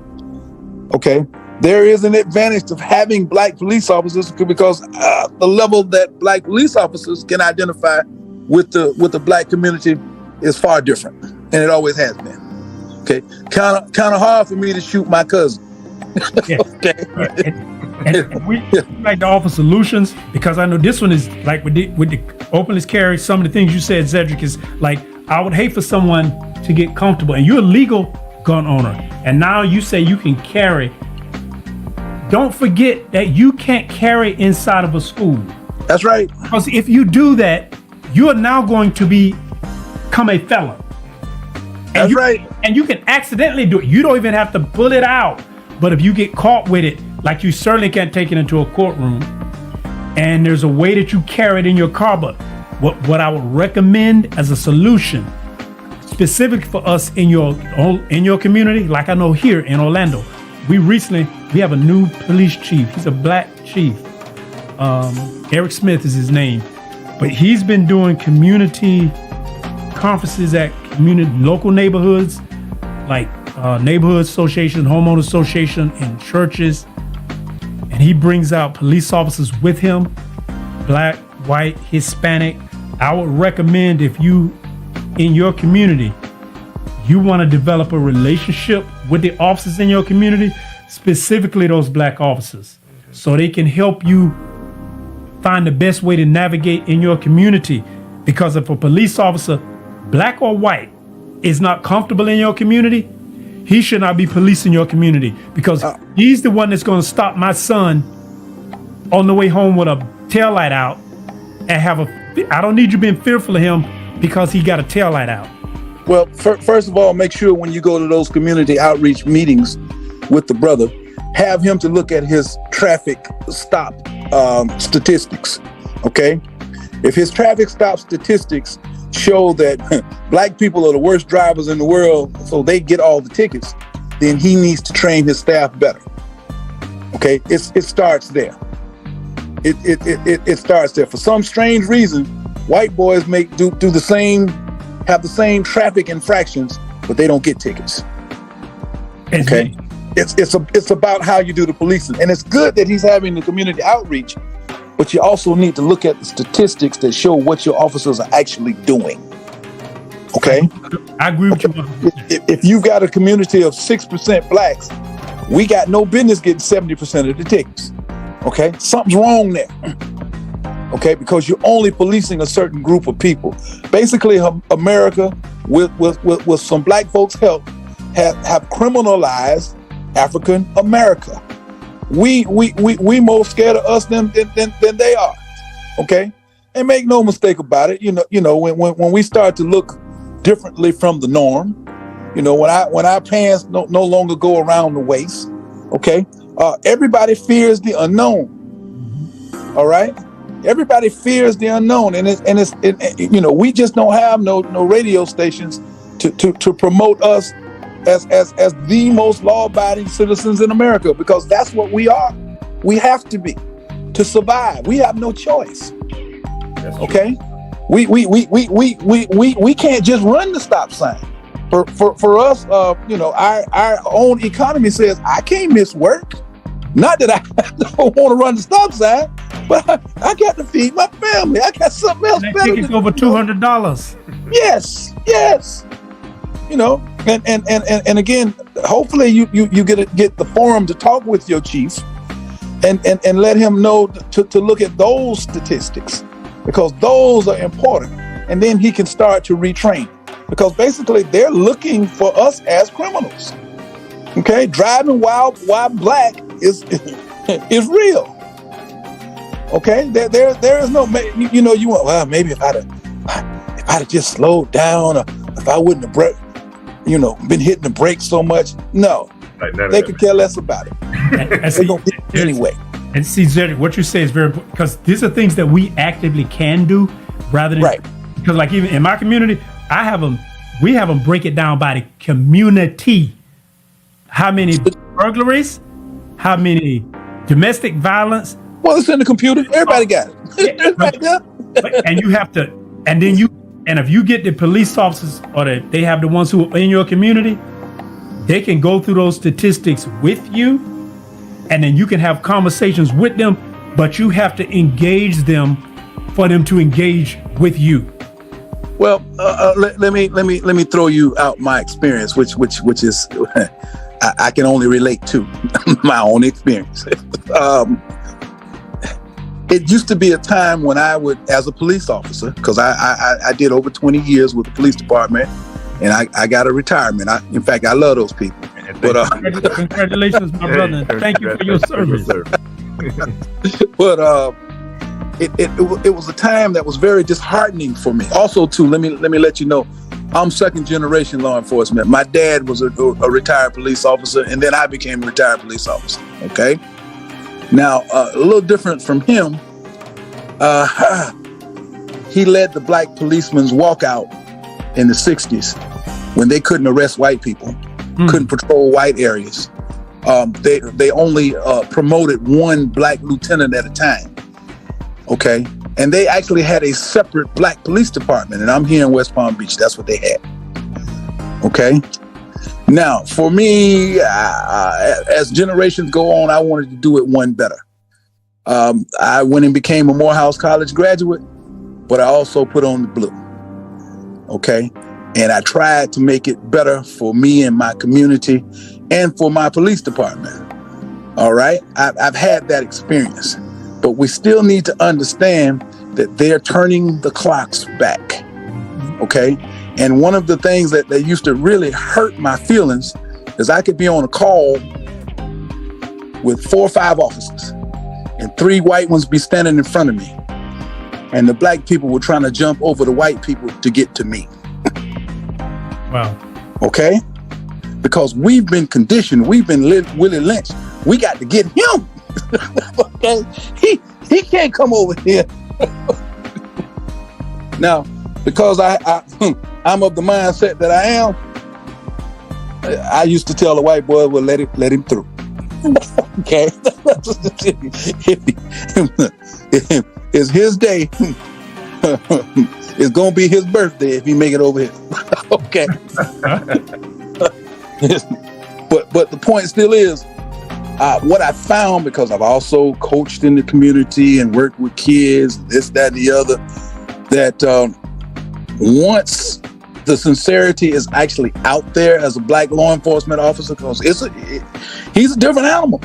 Okay, there is an advantage of having black police officers because the level that black police officers can identify with the black community is far different, and it always has been. Okay, kind of hard for me to shoot my cousin. Yeah. Okay, and we like to offer solutions, because I know this one is like with the openless carry. Some of the things you said, Cedric, is like, I would hate for someone to get comfortable, and you're a legal gun owner, and now you say you can carry. Don't forget that you can't carry inside of a school. That's right. Because if you do that, you are now going to become a felon. That's right. And you can accidentally do it. You don't even have to pull it out. But if you get caught with it, like, you certainly can't take it into a courtroom. And there's a way that you carry it in your car. But what I would recommend as a solution, specific for us in your community, like I know here in Orlando, we have a new police chief. He's a black chief. Eric Smith is his name. But he's been doing community conferences at local neighborhoods, like neighborhood association, homeowner association, and churches. And he brings out police officers with him, black, white, Hispanic. I would recommend, if you, in your community, you want to develop a relationship with the officers in your community, specifically those black officers, so they can help you find the best way to navigate in your community. Because if a police officer, black or white, is not comfortable in your community, he should not be policing your community, because he's the one that's going to stop my son on the way home with a taillight out and I don't need you being fearful of him because he got a taillight out. Well, first of all, make sure when you go to those community outreach meetings with the brother, have him to look at his traffic stop statistics. Okay, if his traffic stop statistics show that black people are the worst drivers in the world, so they get all the tickets, then he needs to train his staff better. Okay, it starts there. It starts there. For some strange reason, white boys do the same, have the same traffic infractions, but they don't get tickets. Okay, it's about how you do the policing, and it's good that he's having the community outreach. But you also need to look at the statistics that show what your officers are actually doing. Okay? I agree with you. If you've got a community of 6% blacks, we got no business getting 70% of the tickets. Okay? Something's wrong there. Okay? Because you're only policing a certain group of people. Basically, America, with some black folks' help, have criminalized African America. We more scared of us than they are. Okay, and make no mistake about it. You know when we start to look differently from the norm, when our pants no longer go around the waist. Okay, everybody fears the unknown. All right, everybody fears the unknown, and we just don't have no radio stations to promote us as the most law-abiding citizens in America, because that's what we are. We have to be to survive. We have no choice. Okay, we can't just run the stop sign. For us, our own economy says I can't miss work. Not that I don't want to run the stop sign, but I got to feed my family. I got something else that better. ticket's over $200. Yes. And again, hopefully you get the forum to talk with your chief and let him know to look at those statistics, because those are important. And then he can start to retrain, because basically they're looking for us as criminals. Okay, driving while black is real. Okay, there is no, you want, well, maybe if I'd have just slowed down, or if I wouldn't have been hitting the brakes so much. No, they could care less about it. They're gonna hit it anyway. And see, Zed, what you say is very important, because these are things that we actively can do rather than, because like even in my community, we have them break it down by the community. How many burglaries? How many domestic violence? Well, it's in the computer. Everybody got it. And you have to, and if you get the police officers, or they have the ones who are in your community, they can go through those statistics with you, and then you can have conversations with them, but you have to engage them for them to engage with you. Well, let me throw you out my experience, which is I can only relate to my own experience. It used to be a time when I would, as a police officer, because I did over 20 years with the police department, and I got a retirement. In fact, I love those people. But congratulations, my brother. Thank you for your service. But it was a time that was very disheartening for me. Also, too, let me let you know, I'm second generation law enforcement. My dad was a retired police officer, and then I became a retired police officer. Okay. Now, a little different from him, he led the black policemen's walkout in the 60s when they couldn't arrest white people, couldn't patrol white areas. They only promoted one black lieutenant at a time. Okay. And they actually had a separate black police department. And I'm here in West Palm Beach. That's what they had. Okay. Now, for me, as generations go on, I wanted to do it one better. I went and became a Morehouse College graduate, but I also put on the blue. Okay. And I tried to make it better for me and my community and for my police department. All right. I've had that experience, but we still need to understand that they're turning the clocks back. Okay. And one of the things that used to really hurt my feelings is I could be on a call with 4 or 5 officers and 3 white ones be standing in front of me. And the black people were trying to jump over the white people to get to me. Wow. Okay? Because we've been conditioned. We've been Willie Lynch. We got to get him. Okay? He can't come over here. Now, because I'm of the mindset that I am, I used to tell the white boy, well, let him through. Okay? It's his day. It's going to be his birthday if he make it over here. Okay? But the point still is, what I found, because I've also coached in the community and worked with kids, this, that, and the other, that once the sincerity is actually out there as a black law enforcement officer, because he's a different animal.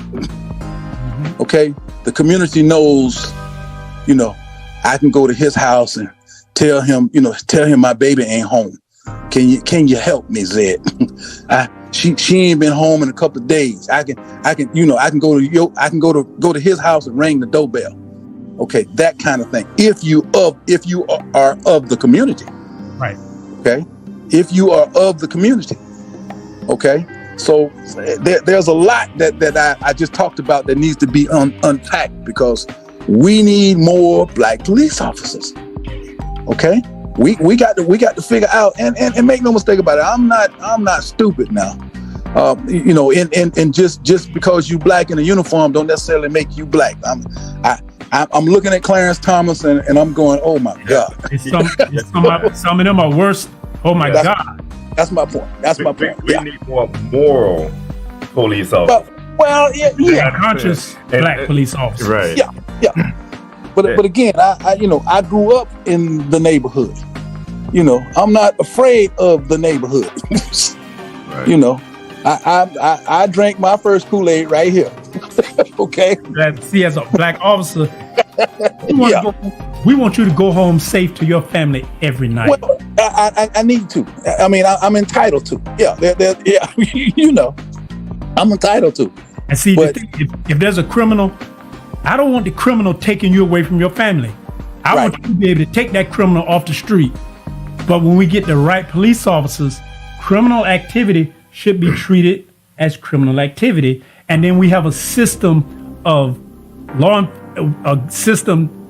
Okay, the community knows, I can go to his house and tell him my baby ain't home. Can you help me, Zed? She ain't been home in a couple of days. I can go to his house and ring the doorbell. Okay, that kind of thing. If you are of the community. Right. Okay. If you are of the community. Okay. So there's a lot that I just talked about that needs to be unpacked, because we need more black police officers. Okay. We got to figure out, and make no mistake about it. I'm not stupid now. And just because you black in a uniform don't necessarily make you black. I'm looking at Clarence Thomas and I'm going, oh my God. Some of them are worse. Oh my God. That's my point. We need more moral police officers. Well, yeah. Conscious black police officers. Right. Yeah. But again, I grew up in the neighborhood. I'm not afraid of the neighborhood. Right. I drank my first Kool-Aid right here. Okay. As a black officer, we want you to go home safe to your family every night. Well, I need to. I mean, I'm entitled to. Yeah. I'm entitled to. And see, if there's a criminal, I don't want the criminal taking you away from your family. I want you to be able to take that criminal off the street. But when we get the right police officers, criminal activity should be treated as criminal activity. And then we have a system of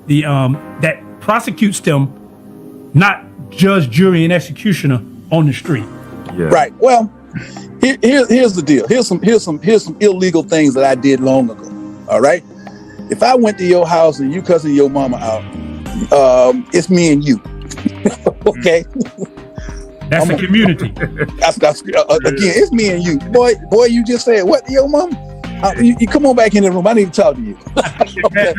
that prosecutes them, not judge, jury, and executioner on the street. Yeah. Right. Well, here's the deal. Here's some illegal things that I did long ago. All right. If I went to your house and you cussing your mama out, it's me and you. Okay. That's the community. That's again, it's me and you. Boy, you just said what to your mama? You come on back in the room. I need to talk to you. Okay.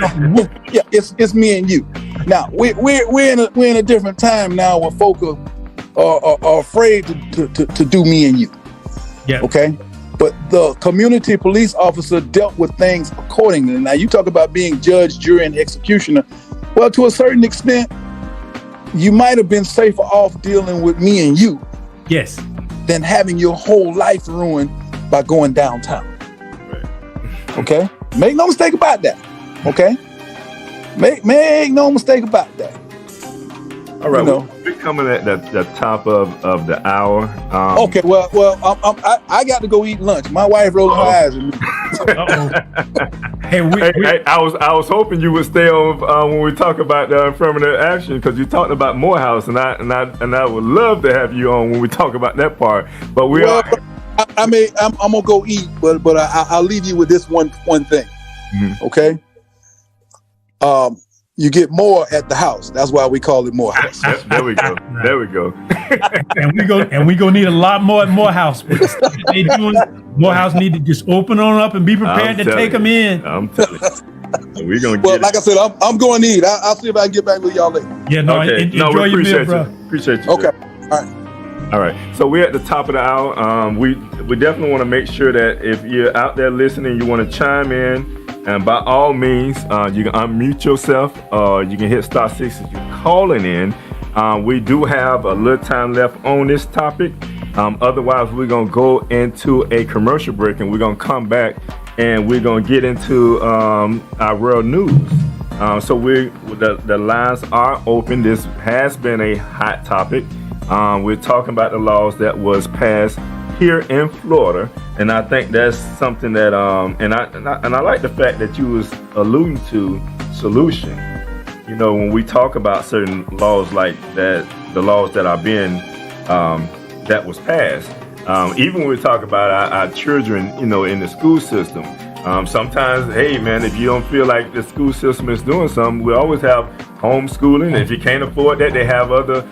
Yeah, it's me and you. Now we're in a different time now where folk are afraid to do me and you. Yeah. Okay. But the community police officer dealt with things accordingly. Now you talk about being judge, jury, and executioner. Well, to a certain extent, you might have been safer off dealing with me and you. Yes. Than having your whole life ruined by going downtown. Right. Okay? Make no mistake about that. Okay? Make no mistake about that. All right, we're coming at the top of the hour. Okay, well, I got to go eat lunch. My wife rolled her eyes at me. Hey, I was hoping you would stay on when we talk about affirmative action, because you talked about Morehouse, and I would love to have you on when we talk about that part. But I'm gonna go eat, but I'll leave you with this one thing. Mm-hmm. Okay. You get more at the house. That's why we call it Morehouse. There we go. There we go. and we gonna need a lot more at Morehouse. They doing Morehouse need to just open on up and be prepared to take them in. I'm telling you. We're gonna well, like I said, I'm going to eat. I'll see if I can get back with y'all later. Yeah, no, okay. Enjoy your meal, bro. Appreciate you. Okay. All right. So we're at the top of the hour. We definitely want to make sure that if you're out there listening, you want to chime in. And by all means, you can unmute yourself. You can hit *6 if you're calling in. We do have a little time left on this topic. Otherwise, we're going to go into a commercial break, and we're going to come back and we're going to get into our world news. So the lines are open. This has been a hot topic. We're talking about the laws that was passed here in Florida, and I think that's something that and I like the fact that you was alluding to solution. You know, when we talk about certain laws like that, the laws that are being that was passed, even when we talk about our children, you know, in the school system, sometimes, hey man, if you don't feel like the school system is doing something, we always have homeschooling. If you can't afford that, they have other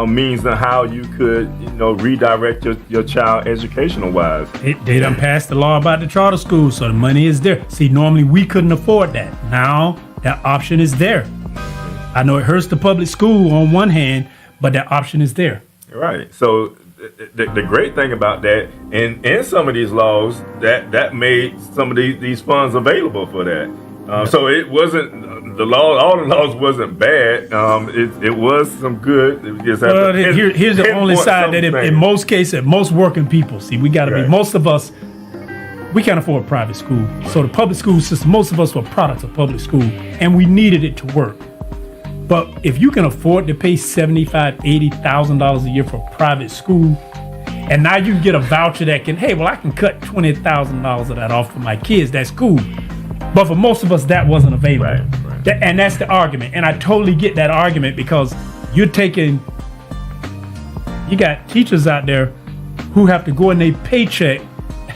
means on how you could, you know, redirect your child educational wise. They done passed the law about the charter schools, so the money is there. See, normally we couldn't afford that. Now that option is there. I know it hurts the public school on one hand, but that option is there. Right. So the great thing about that, in some of these laws, that made some of these funds available for that. So it wasn't the law. All the laws wasn't bad. It was some good. Here's the only side that in most cases, most working people, see, we got to be. Most of us, we can't afford private school. So the public school system, most of us were products of public school, and we needed it to work. But if you can afford to pay $75,000, $80,000 a year for private school, and now you can get a voucher that can, hey, well, I can cut $20,000 of that off for my kids. That's cool. But for most of us, that wasn't available. Right. And that's the argument. And I totally get that argument, because you got teachers out there who have to go in their paycheck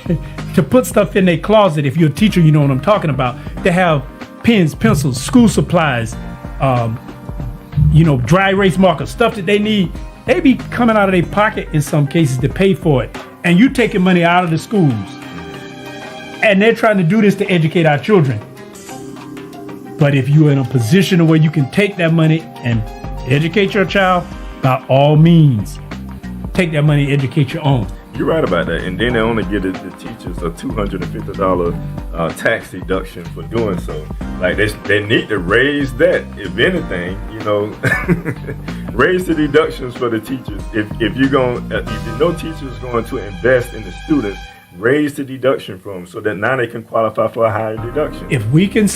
to put stuff in their closet. If you're a teacher, you know what I'm talking about. They have pens, pencils, school supplies, dry erase markers, stuff that they need. They be coming out of their pocket in some cases to pay for it. And you taking money out of the schools. And they're trying to do this to educate our children. But if you're in a position where you can take that money and educate your child, by all means, take that money, educate your own. You're right about that. And then they only give the teachers a $250 tax deduction for doing so. Like they need to raise that, if anything, raise the deductions for the teachers. If you know teachers going to invest in the students, raise the deduction for them so that now they can qualify for a higher deduction. If we can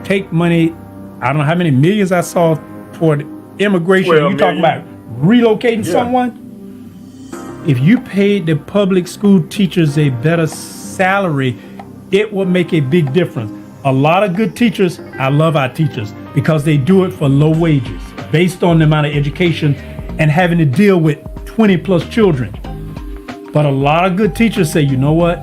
take money, I don't know how many millions I saw toward immigration. You talking about relocating someone? If you paid the public school teachers a better salary, it would make a big difference. A lot of good teachers, I love our teachers because they do it for low wages based on the amount of education and having to deal with 20 plus children. But a lot of good teachers say, you know what,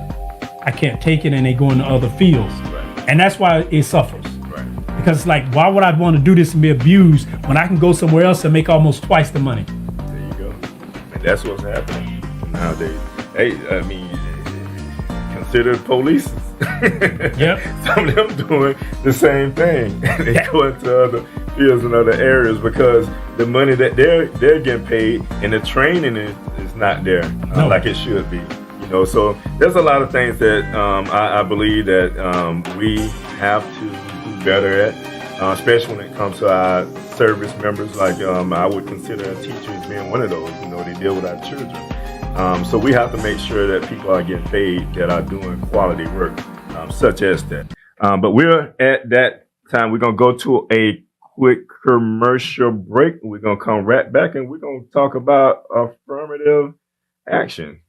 I can't take it, and they go into other fields. Right. And that's why it suffers. Right. Because it's like, why would I want to do this and be abused when I can go somewhere else and make almost twice the money? There you go. And that's what's happening nowadays. Hey, I mean, consider police. Yep. Some of them doing the same thing. They go into other fields and other areas because the money that they're getting paid and the training is not there like it should be. So there's a lot of things that I believe that we have to do better at, especially when it comes to our service members. Like I would consider a teacher as being one of those. They deal with our children. So we have to make sure that people are getting paid that are doing quality work, such as that. But we're at that time. We're going to go to a quick commercial break. We're going to come right back and we're going to talk about affirmative action.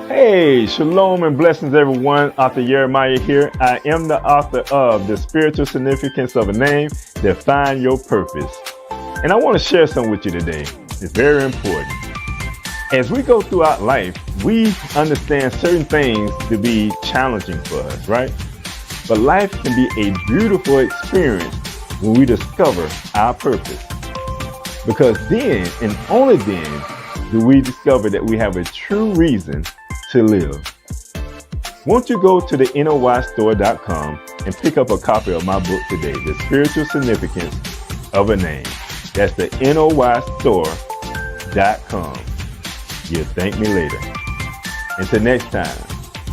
Hey, shalom and blessings, everyone. Author Jeremiah here. I am the author of The Spiritual Significance of a Name, Define Your Purpose. And I want to share something with you today. It's very important. As we go throughout life, we understand certain things to be challenging for us, right? But life can be a beautiful experience when we discover our purpose. Because then, and only then, do we discover that we have a true reason to live. Won't you go to the NOYstore.com and pick up a copy of my book today, The Spiritual Significance of a Name. That's the NOYstore.com. You'll thank me later. Until next time,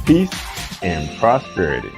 peace and prosperity.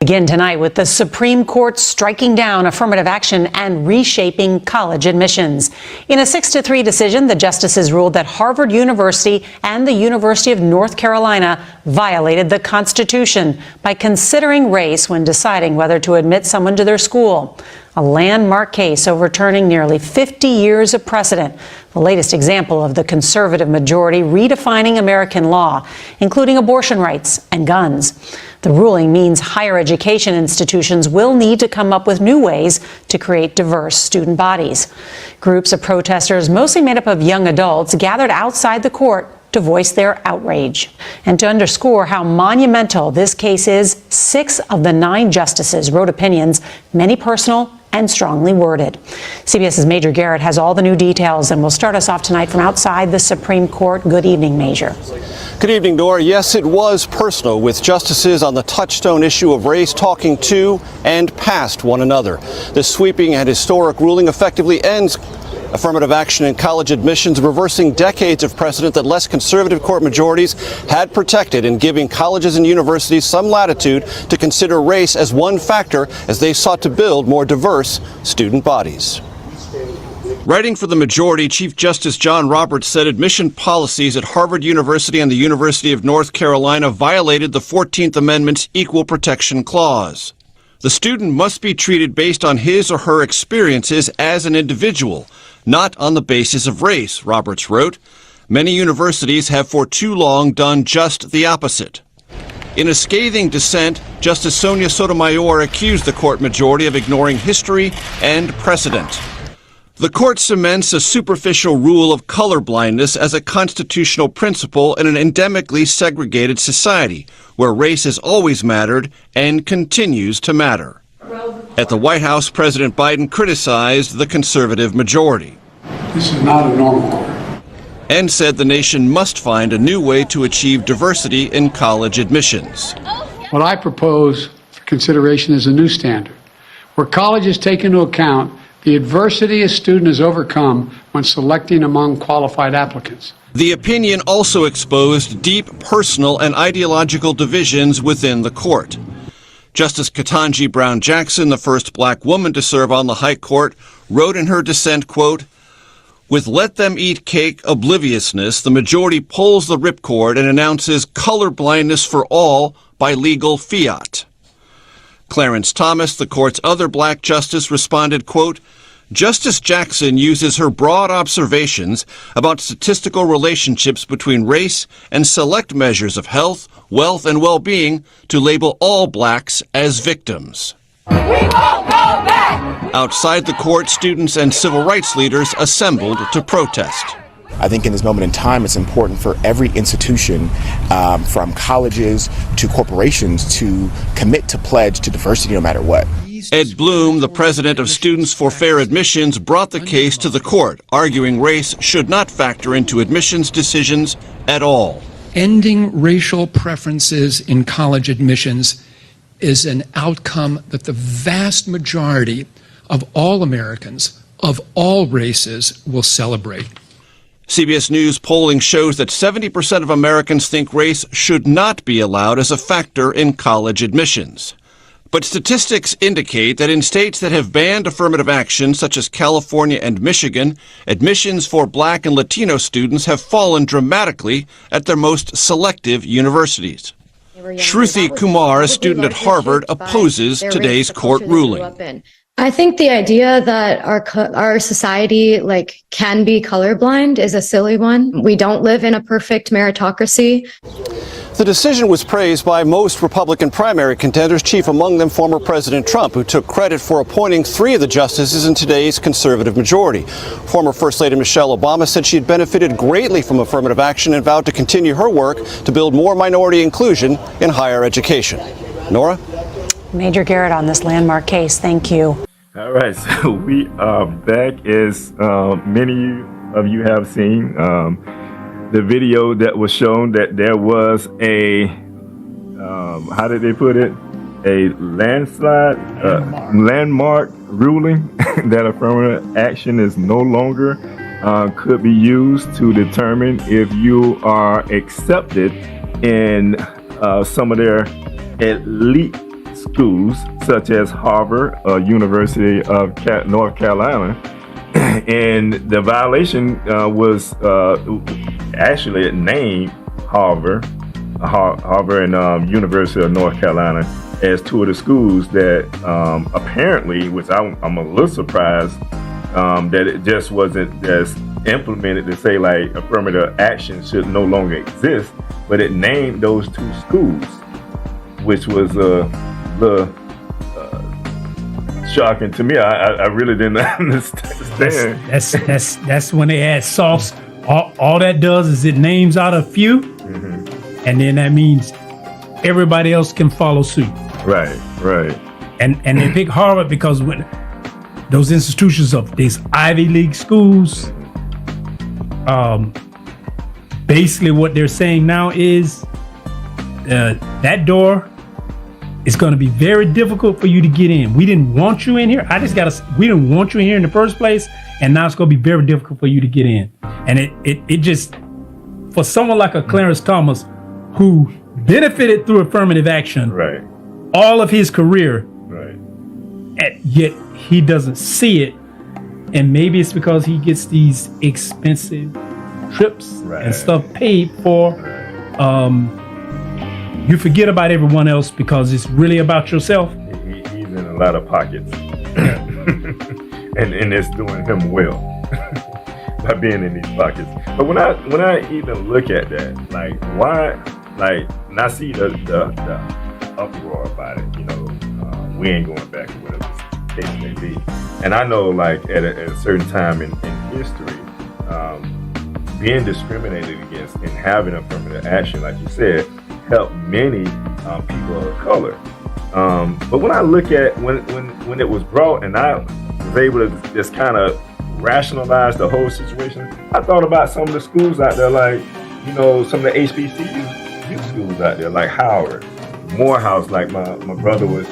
Begin tonight with the Supreme Court striking down affirmative action and reshaping college admissions. In a 6-3 decision, the justices ruled that Harvard University and the University of North Carolina violated the Constitution by considering race when deciding whether to admit someone to their school. A landmark case overturning nearly 50 years of precedent, the latest example of the conservative majority redefining American law, including abortion rights and guns. The ruling means higher education institutions will need to come up with new ways to create diverse student bodies. Groups of protesters, mostly made up of young adults, gathered outside the court to voice their outrage. And to underscore how monumental this case is, 6 of the 9 justices wrote opinions, many personal and strongly worded. CBS's Major Garrett has all the new details and will start us off tonight from outside the Supreme Court. Good evening, Major. Good evening, Dora. Yes, it was personal, with justices on the touchstone issue of race talking to and past one another. This sweeping and historic ruling effectively ends affirmative action in college admissions, reversing decades of precedent that less conservative court majorities had protected and giving colleges and universities some latitude to consider race as one factor as they sought to build more diverse student bodies. Writing for the majority, Chief Justice John Roberts said admission policies at Harvard University and the University of North Carolina violated the 14th Amendment's Equal Protection Clause. The student must be treated based on his or her experiences as an individual, not on the basis of race, Roberts wrote. Many universities have for too long done just the opposite. In a scathing dissent, Justice Sonia Sotomayor accused the court majority of ignoring history and precedent. The court cements a superficial rule of colorblindness as a constitutional principle in an endemically segregated society where race has always mattered and continues to matter. At the White House, President Biden criticized the conservative majority. This is not a normal court. And said the nation must find a new way to achieve diversity in college admissions. What I propose for consideration is a new standard, where colleges take into account the adversity a student has overcome when selecting among qualified applicants. The opinion also exposed deep personal and ideological divisions within the court. Justice Ketanji Brown Jackson, the first black woman to serve on the High Court, wrote in her dissent, quote, "With let them eat cake obliviousness, the majority pulls the ripcord and announces color blindness for all by legal fiat." Clarence Thomas, the court's other black justice, responded, quote, "Justice Jackson uses her broad observations about statistical relationships between race and select measures of health, wealth, and well-being to label all blacks as victims." We won't go back! Outside the court, students and civil rights leaders assembled to protest. I think in this moment in time, it's important for every institution, from colleges to corporations, to commit to pledge to diversity no matter what. Ed Bloom, the president of Students for Fair Admissions, brought the case to the court, arguing race should not factor into admissions decisions at all. Ending racial preferences in college admissions is an outcome that the vast majority of all Americans of all races will celebrate. CBS News polling shows that 70% of Americans think race should not be allowed as a factor in college admissions. But statistics indicate that in states that have banned affirmative action, such as California and Michigan, admissions for black and Latino students have fallen dramatically at their most selective universities. Shruti Kumar, a student at Harvard, opposes today's court ruling. I think the idea that our society can be colorblind is a silly one. We don't live in a perfect meritocracy. The decision was praised by most Republican primary contenders, chief among them former President Trump, who took credit for appointing 3 of the justices in today's conservative majority. Former First Lady Michelle Obama said she had benefited greatly from affirmative action and vowed to continue her work to build more minority inclusion in higher education. Nora? Major Garrett on this landmark case. Thank you. All right, so we are back. As many of you have seen the video that was shown, that there was a, how did they put it? A landmark ruling that affirmative action is no longer could be used to determine if you are accepted in some of their elite schools, such as Harvard, University of North Carolina. And the violation was actually named Harvard and University of North Carolina as 2 of the schools that apparently, which I'm a little surprised that it just wasn't as implemented to say like affirmative action should no longer exist, but it named those 2 schools, which was the shocking to me. I really didn't understand. That's when they add sauce. All that does is it names out a few, and then that means everybody else can follow suit. Right. And they pick Harvard because when those institutions of these Ivy League schools, basically what they're saying now is that door it's going to be very difficult for you to get in. We didn't want you in here. We didn't want you in here in the first place. And now it's going to be very difficult for you to get in. And it just, for someone like a Clarence Thomas, who benefited through affirmative action, right, all of his career, right, yet he doesn't see it. And maybe it's because he gets these expensive trips and stuff paid for. You forget about everyone else because it's really about yourself. He's in a lot of pockets. and it's doing him well. by being in these pockets. But when I even look at that, like why, like, and I see the uproar about it, you know, we ain't going back or whatever the case may be. And I know, like, at a certain time in history, being discriminated against and having affirmative action, like you said, helped many people of color. But when I look at when it was brought, and I was able to just kind of rationalize the whole situation, I thought about some of the schools out there, like, you know, some of the HBCU schools out there, like Howard, Morehouse, like my brother was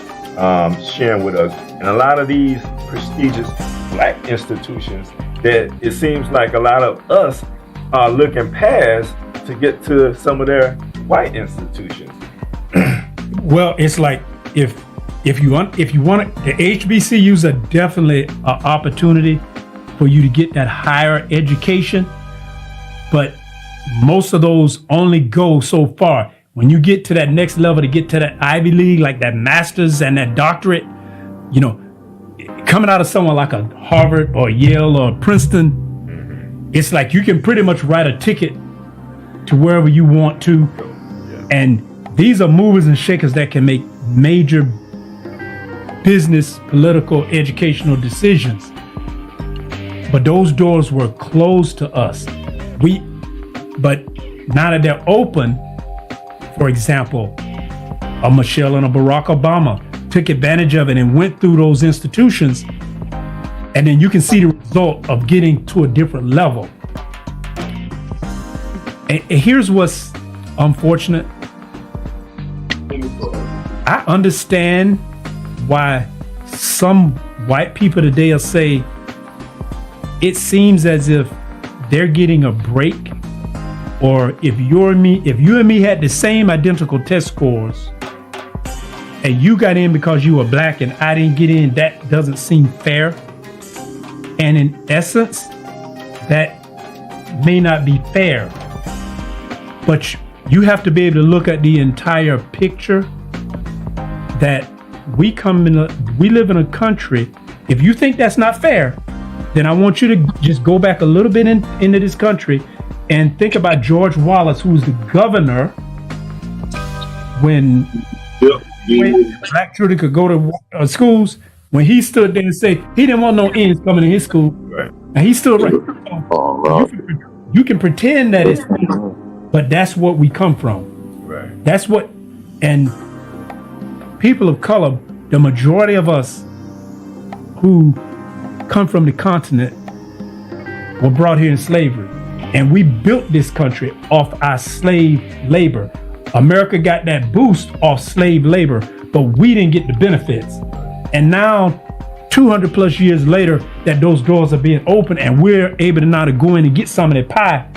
sharing with us, and a lot of these prestigious black institutions that it seems like a lot of us are looking past to get to some of their white institutions. Well, it's like if you want the HBCUs are definitely an opportunity for you to get that higher education, but most of those only go so far. When you get to that next level, to get to that Ivy League, like that master's and that doctorate, you know, coming out of somewhere like a Harvard or Yale or Princeton, it's like you can pretty much write a ticket to wherever you want to. And these are movers and shakers that can make major business, political, educational decisions. But those doors were closed to us. But now that they're open, for example, a Michelle and a Barack Obama took advantage of it and went through those institutions, and then you can see the result of getting to a different level. And here's what's unfortunate. I understand why some white people today will say it seems as if they're getting a break, or if you and me had the same identical test scores and you got in because you were black and I didn't get in, that doesn't seem fair. And in essence, that may not be fair. But you have to be able to look at the entire picture, that we live in a country. If you think that's not fair, then I want you to just go back a little bit into this country and think about George Wallace, who was the governor when black children could go to schools. When he stood there and said he didn't want no ends coming in his school, right. And he stood right. You can pretend that it's, but that's what we come from. Right. That's what, and people of color, the majority of us who come from the continent were brought here in slavery. And we built this country off our slave labor. America got that boost off slave labor, but we didn't get the benefits. And now, 200 plus years later, that those doors are being opened and we're able to now to go in and get some of that pie.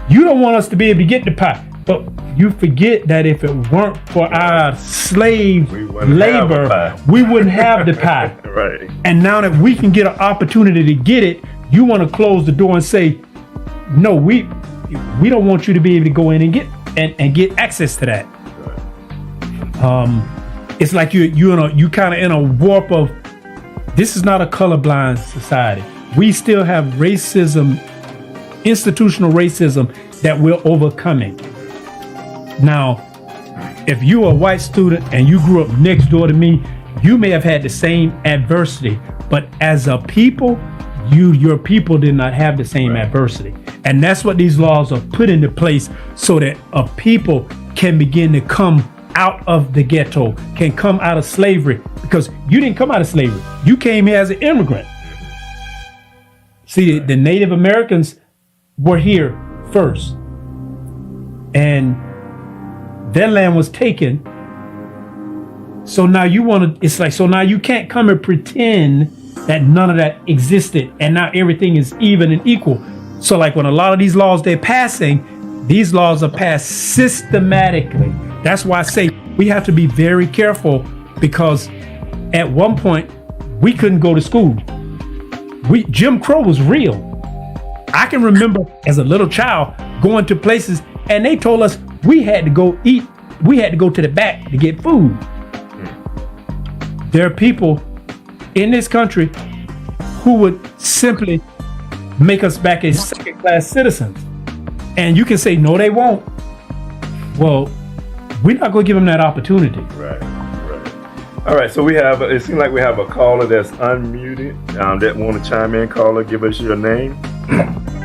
You don't want us to be able to get the pie, but you forget that if it weren't for our slave labor, we wouldn't have the pie. Right. And now that we can get an opportunity to get it, you want to close the door and say, no, we don't want you to be able to go in and get access to that. It's like you kind of in a warp of, this is not a colorblind society. We still have racism, institutional racism that we're overcoming. Now, if you're a white student and you grew up next door to me, you may have had the same adversity, but as a people, your people did not have the same adversity. And that's what these laws are put into place, so that a people can begin to come out of the ghetto, can come out of slavery, because you didn't come out of slavery. You came here as an immigrant. See, the Native Americans were here first, and their land was taken. So now now you can't come and pretend that none of that existed, and now everything is even and equal. So like when a lot of these laws they're passing, these laws are passed systematically. That's why I say we have to be very careful, because at one point we couldn't go to school. Jim Crow was real. I can remember as a little child going to places and they told us we had to go eat. We had to go to the back to get food. There are people in this country who would simply make us back as second-class citizens. And you can say, no, they won't. Well, we're not going to give them that opportunity. Right. All right, so it seems like we have a caller that's unmuted that want to chime in. Caller, give us your name.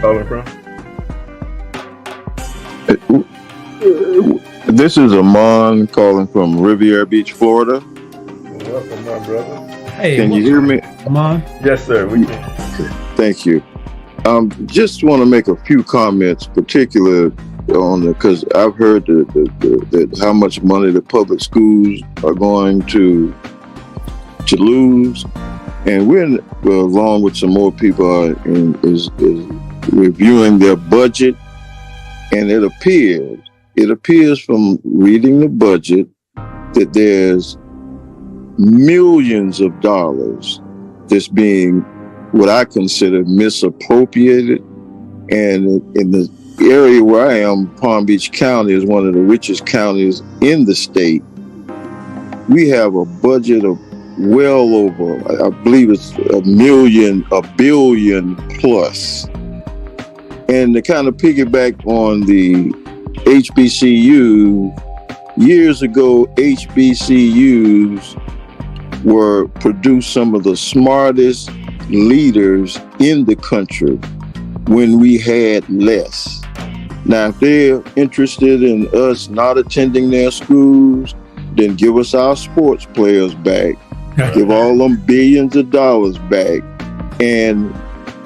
Calling from? This is Amon calling from Riviera Beach, Florida. Welcome, my brother. Hey, can you hear me? Amon? Yes, sir. We can. Thank you. Just want to make a few comments, particularly on because I've heard that how much money the public schools are going to lose, and we're along with some more people is reviewing their budget, and it appears from reading the budget that there's millions of dollars that's being what I consider misappropriated, and in the area where I am, Palm Beach County is one of the richest counties in the state. We have a budget of well over, I believe it's a billion plus. And to kind of piggyback on the HBCU, years ago, HBCUs produced some of the smartest leaders in the country when we had less. Now, if they're interested in us not attending their schools, then give us our sports players back. Give all them billions of dollars back and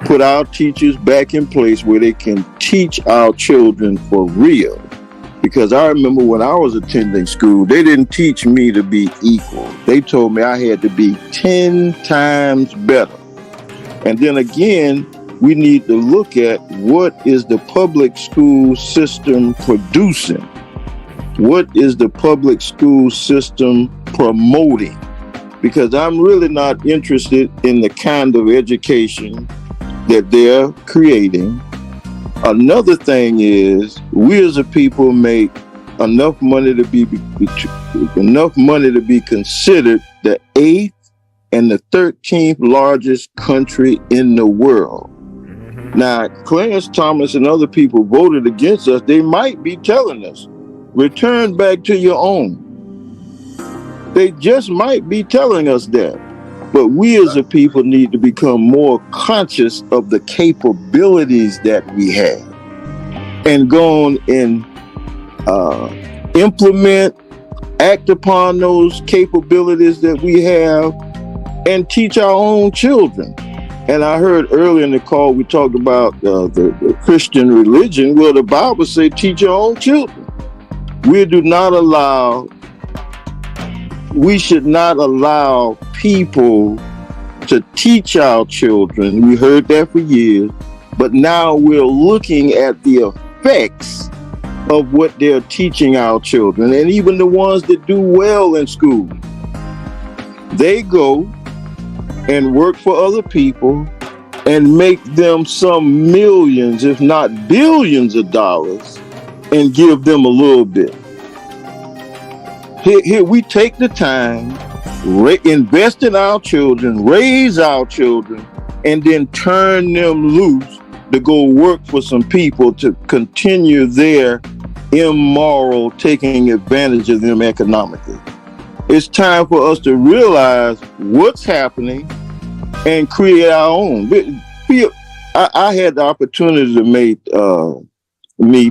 put our teachers back in place where they can teach our children for real. Because I remember when I was attending school, they didn't teach me to be equal. They told me I had to be 10 times better. And then again, we need to look at what is the public school system producing? What is the public school system promoting? Because I'm really not interested in the kind of education that they're creating. Another thing is, we as a people make enough money to be considered the 8th and the 13th largest country in the world. Now, Clarence Thomas and other people voted against us. They might be telling us, return back to your own. They just might be telling us that. But we as a people need to become more conscious of the capabilities that we have and go on and implement, act upon those capabilities that we have and teach our own children. And I heard earlier in the call, we talked about the Christian religion. Well, the Bible says, teach your own children. We should not allow people to teach our children. We heard that for years, but now we're looking at the effects of what they're teaching our children. And even the ones that do well in school, they go and work for other people and make them some millions, if not billions of dollars, and give them a little bit. Here we take the time, invest in our children, raise our children, and then turn them loose to go work for some people to continue their immoral taking advantage of them economically. It's time for us to realize what's happening and create our own. I had the opportunity to meet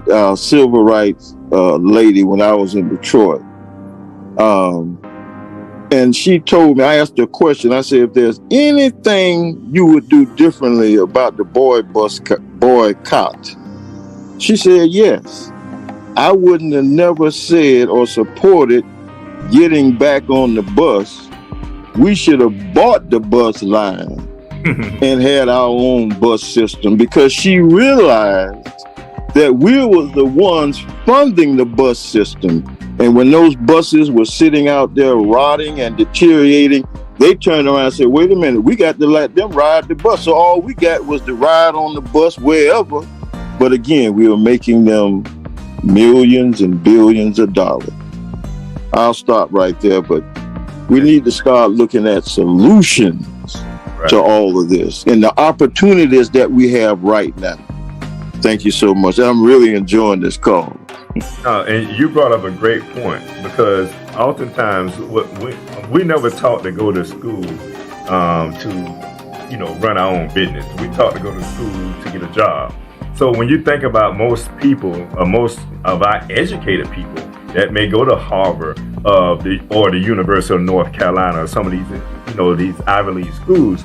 a civil rights lady when I was in Detroit. And she told me, I asked her a question. I said, if there's anything you would do differently about the boycott, she said, yes. I wouldn't have never said or supported getting back on the bus. We should have bought the bus line and had our own bus system, because she realized that we were the ones funding the bus system. And when those buses were sitting out there rotting and deteriorating, they turned around and said, wait a minute, we got to let them ride the bus. So all we got was to ride on the bus wherever. But again, we were making them millions and billions of dollars. I'll stop right there, but we need to start looking at solutions to all of this and the opportunities that we have right now. Thank you so much. I'm really enjoying this call. And you brought up a great point, because oftentimes we never taught to go to school to run our own business. We taught to go to school to get a job. So when you think about most people, or most of our educated people that may go to Harvard or the University of North Carolina or some of these Ivy League schools,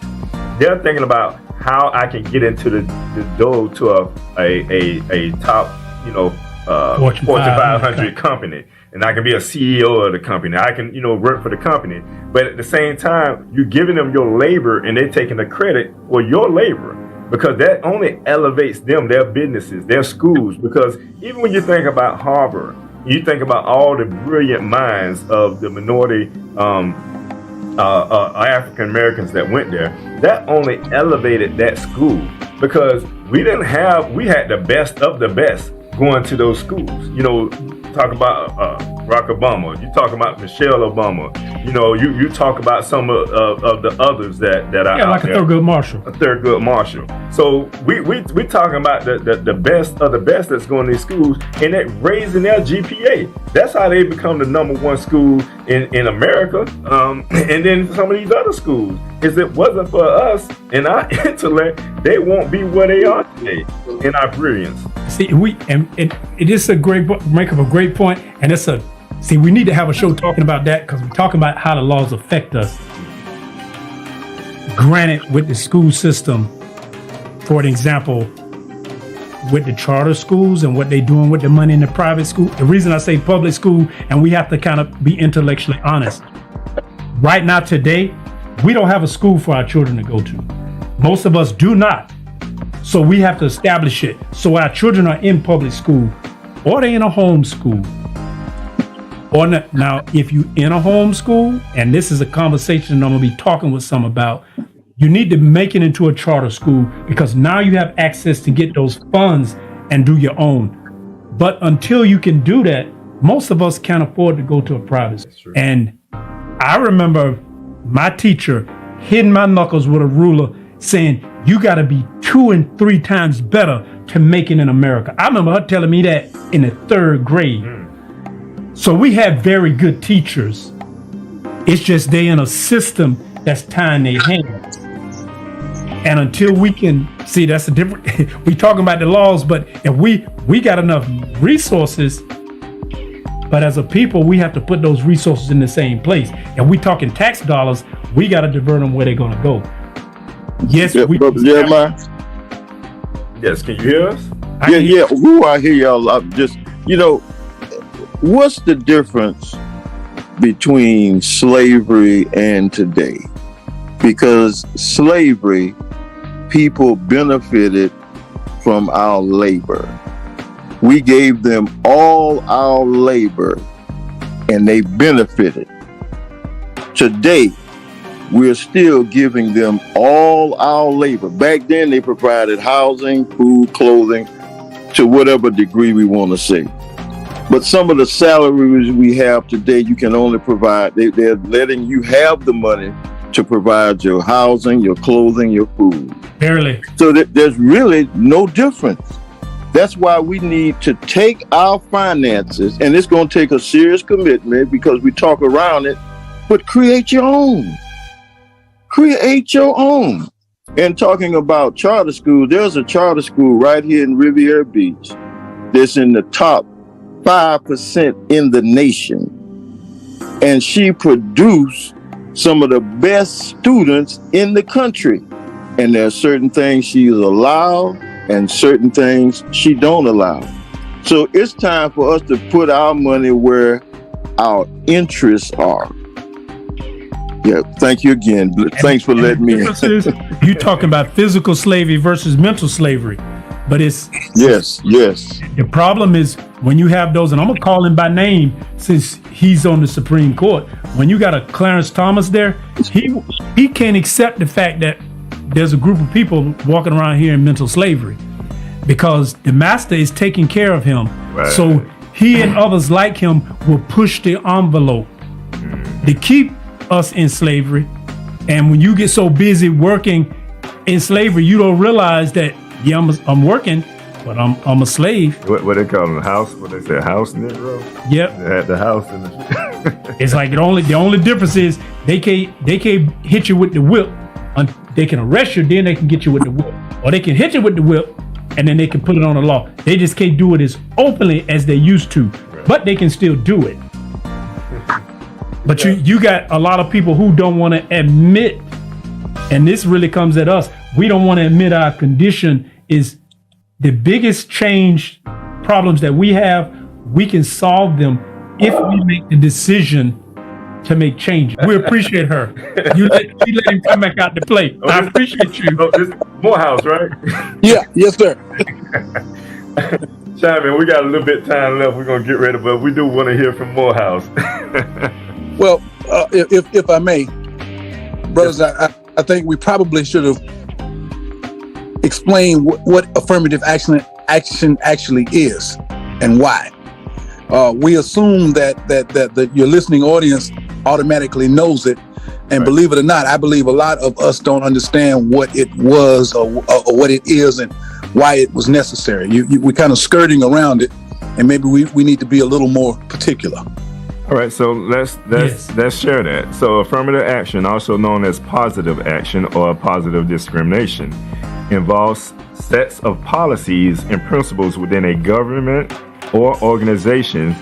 they're thinking about how I can get into the door to a top Fortune 500 company, and I can be a CEO of the company. I can work for the company, but at the same time, you're giving them your labor, and they're taking the credit for your labor, because that only elevates them, their businesses, their schools. Because even when you think about Harvard, you think about all the brilliant minds of the minority African Americans that went there, that only elevated that school, because we had the best of the best going to those schools. Talk about Barack Obama, you talk about Michelle Obama, you talk about some of the others that are out like there. a Thurgood Marshall. So we talking about the best of the best that's going to these schools, and it raising their GPA. That's how they become the #1 school in America. And then some of these other schools, if it wasn't for us and our intellect, they won't be where they are today in our brilliance. See, it is make up a great point, and we need to have a show talking about that, because we're talking about how the laws affect us. Granted, with the school system, for an example, with the charter schools and what they're doing with the money in the private school, the reason I say public school, and we have to kind of be intellectually honest, right now today, we don't have a school for our children to go to. Most of us do not. So we have to establish it. So our children are in public school, or they're in a home school. Or now, if you're in a home school, and this is a conversation I'm going to be talking with some about, you need to make it into a charter school, because now you have access to get those funds and do your own. But until you can do that, most of us can't afford to go to a private school. And I remember my teacher hitting my knuckles with a ruler saying, you got to be 2 and 3 times better to make it in America. I remember her telling me that in the 3rd grade. So we have very good teachers. It's just they in a system that's tying their hands. And until we can see, that's a different, we talking about the laws, but if we got enough resources, but as a people, we have to put those resources in the same place. And we talking tax dollars, we got to divert them where they're going to go. Yes, Brother Jeremiah. Yes, can you hear us? Yeah. Ooh, I hear y'all. I'm just, what's the difference between slavery and today? Because slavery, people benefited from our labor. We gave them all our labor, and they benefited. Today, we're still giving them all our labor. Back then, they provided housing, food, clothing, to whatever degree we want to say. But some of the salaries we have today, you can only provide, they're letting you have the money to provide your housing, your clothing, your food. Barely. So there's really no difference. That's why we need to take our finances, and it's going to take a serious commitment, because we talk around it, but create your own. Create your own. And talking about charter schools, there's a charter school right here in Riviera Beach that's in the top 5% in the nation. And she produced some of the best students in the country. And there are certain things she's allowed and certain things she don't allow. So it's time for us to put our money where our interests are. Yeah, thank you again. Thanks for letting me in. You talking about physical slavery versus mental slavery, but it's yes. The problem is when you have those, and I'm gonna call him by name since he's on the Supreme Court. When you got a Clarence Thomas there, he can't accept the fact that there's a group of people walking around here in mental slavery, because the master is taking care of him. Right. So he and others like him will push the envelope to keep us in slavery, And when you get so busy working in slavery, you don't realize that, yeah, I'm working, but I'm a slave. What they call them, house? What they say, house Negro? Yep. They had the house in the. It's like the only difference is they can't hit you with the whip. They can arrest you, then they can get you with the whip, or they can hit you with the whip, and then they can put it on the law. They just can't do it as openly as they used to, but they can still do it. But you got a lot of people who don't want to admit, and this really comes at us. We don't want to admit our condition is the biggest change problems that we have. We can solve them if we make the decision to make change. We appreciate her. You let him come back out to play. I appreciate you. This Morehouse, right? Yeah, yes, sir. Simon, we got a little bit of time left. We're gonna get ready, but we do want to hear from Morehouse. Well, if I may, brothers, I think we probably should have explained what affirmative action actually is and why. We assume that your listening audience automatically knows it, and believe it or not, I believe a lot of us don't understand what it was or what it is and why it was necessary. We're kind of skirting around it, and maybe we need to be a little more particular. All right, so let's share that. So affirmative action, also known as positive action or positive discrimination, involves sets of policies and principles within a government or organization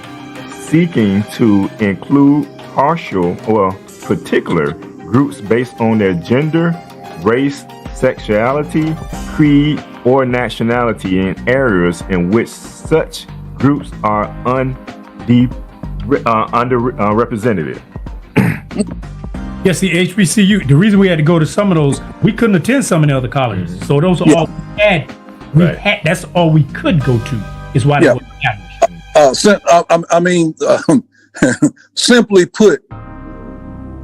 seeking to include partial or particular groups based on their gender, race, sexuality, creed, or nationality in areas in which such groups are underrepresented. Yes, the HBCU, the reason we had to go to some of those, we couldn't attend some of the other colleges. So those are all we had. That's all we could go to, is why they were established. Simply put,